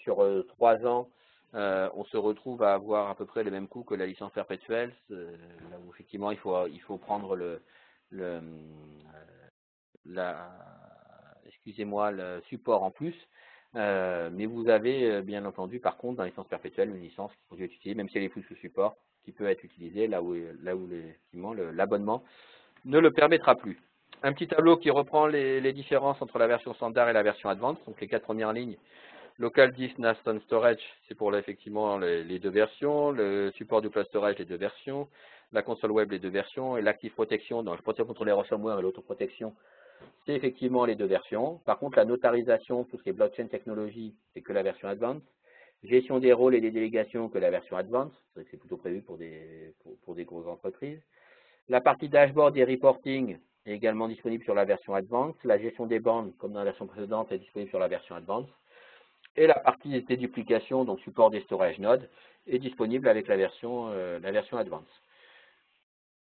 Sur 3 ans, on se retrouve à avoir à peu près les mêmes coûts que la licence perpétuelle, là où effectivement il faut prendre le support en plus. Mais vous avez bien entendu par contre dans la licence perpétuelle une licence qui peut être utilisée, même si elle est plus sous support, qui peut être utilisée là où effectivement l'abonnement ne le permettra plus. Un petit tableau qui reprend les différences entre la version standard et la version advanced, donc les 4 premières lignes. Local disk, NAS, and storage, c'est pour effectivement les deux versions. Le support du cloud storage, les deux versions. La console web, les deux versions. Et l'active protection, donc protection contre les ransomware et l'autoprotection, c'est effectivement les deux versions. Par contre, la notarisation, tout ce qui est blockchain technologie, c'est que la version advanced. Gestion des rôles et des délégations, que la version advanced. C'est plutôt prévu pour des grosses entreprises. La partie dashboard et reporting est également disponible sur la version advanced. La gestion des bandes, comme dans la version précédente, est disponible sur la version advanced. Et la partie déduplication, donc support des storage nodes, est disponible avec la version advanced.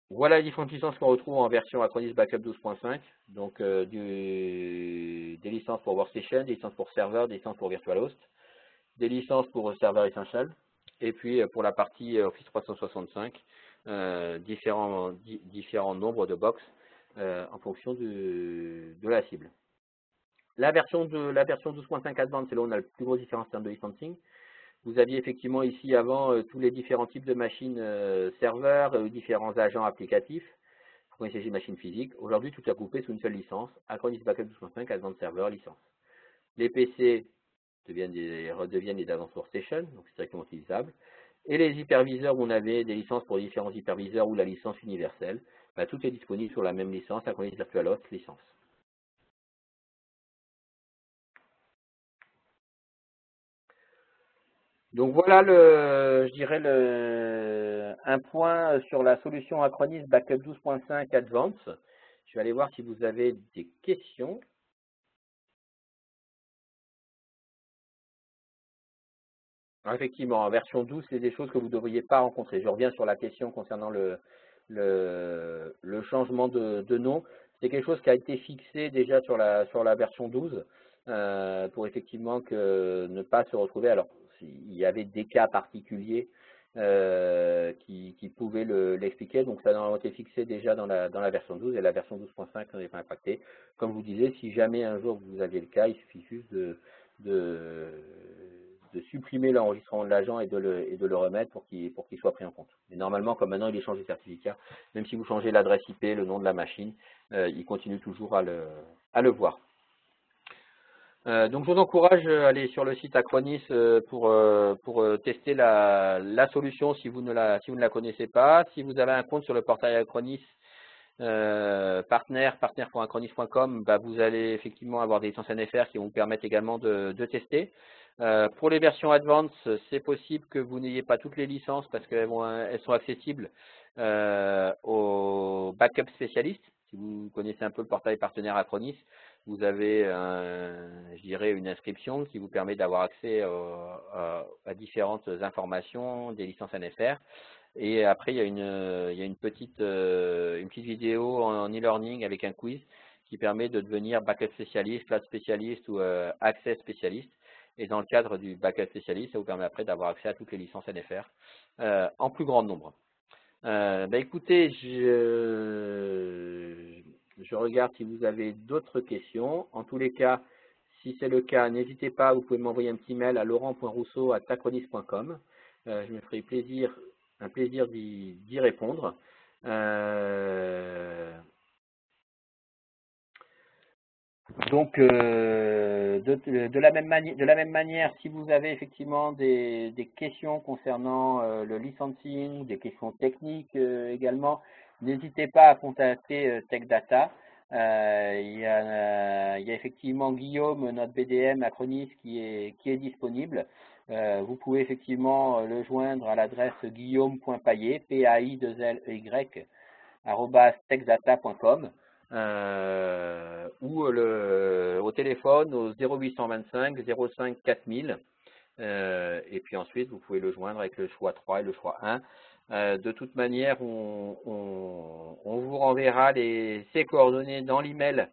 Voilà les différentes licences qu'on retrouve en version Acronis Backup 12.5, donc des licences pour Workstation, des licences pour serveur, des licences pour VirtualHost, des licences pour serveur Essential, et puis pour la partie Office 365, différents nombres de box en fonction de la cible. La version 12.5 Advanced, c'est là où on a le plus gros différence en termes de licensing. Vous aviez effectivement ici avant tous les différents types de machines serveurs, différents agents applicatifs. Vous connaissez les machines physiques. Aujourd'hui, tout est groupé sous une seule licence, Acronis Backup 12.5 Advanced Server licence. Les PC redeviennent des Advanced Workstation, donc c'est directement utilisable. Et les hyperviseurs, où on avait des licences pour différents hyperviseurs ou la licence universelle, tout est disponible sur la même licence, Acronis VirtualHost licence. Donc voilà je dirais un point sur la solution Acronis Backup 12.5 Advance. Je vais aller voir si vous avez des questions. Alors, effectivement, en version 12, c'est des choses que vous ne devriez pas rencontrer. Je reviens sur la question concernant le changement de nom. C'est quelque chose qui a été fixé déjà sur la version 12 pour effectivement ne pas se retrouver. Alors, il y avait des cas particuliers qui pouvaient l'expliquer. Donc, ça a été fixé déjà dans la version 12 et la version 12.5 n'en est pas impactée. Comme je vous disais, si jamais un jour vous aviez le cas, il suffit juste de, de supprimer l'enregistrement de l'agent et de le remettre pour qu'il soit pris en compte. Mais normalement, comme maintenant il échange les certificats, même si vous changez l'adresse IP, le nom de la machine, il continue toujours à le voir. Donc je vous encourage à aller sur le site Acronis pour tester la solution si vous ne la connaissez pas. Si vous avez un compte sur le portail Acronis, partner.acronis.com, bah, vous allez effectivement avoir des licences NFR qui vont vous permettre également de tester. Pour les versions Advance, c'est possible que vous n'ayez pas toutes les licences parce qu'elles sont accessibles aux backup spécialistes. Si vous connaissez un peu le portail partenaire Acronis, vous avez, je dirais, une inscription qui vous permet d'avoir accès à différentes informations des licences NFR. Et après, il y a une petite vidéo en e-learning avec un quiz qui permet de devenir backup spécialiste, cloud spécialiste ou access spécialiste. Et dans le cadre du backup spécialiste, ça vous permet après d'avoir accès à toutes les licences NFR en plus grand nombre. Écoutez, je regarde si vous avez d'autres questions. En tous les cas, si c'est le cas, n'hésitez pas, vous pouvez m'envoyer un petit mail à laurent.rousseau@acronis.com. Je me ferai un plaisir d'y répondre. Donc, de la même manière, si vous avez effectivement des questions concernant le licensing, des questions techniques également, n'hésitez pas à contacter TechData. Il y a effectivement Guillaume, notre BDM Acronis, qui est disponible. Vous pouvez effectivement le joindre à l'adresse guillaume.paillet, PAI2LEY, @techdata.com. Ou au téléphone au 0825 05 4000. Et puis ensuite, vous pouvez le joindre avec le choix 3 et le choix 1. De toute manière, on vous renverra ces coordonnées dans l'email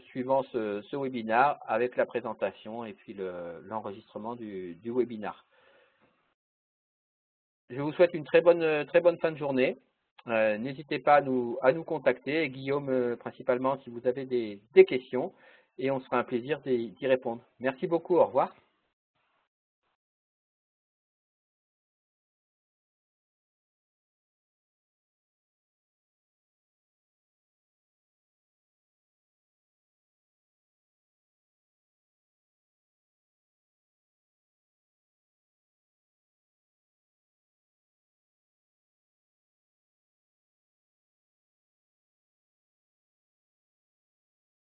suivant ce webinaire avec la présentation et puis l'enregistrement du webinaire. Je vous souhaite une très bonne fin de journée. N'hésitez pas à nous contacter, et Guillaume principalement si vous avez des questions, et on sera un plaisir d'y répondre. Merci beaucoup, au revoir.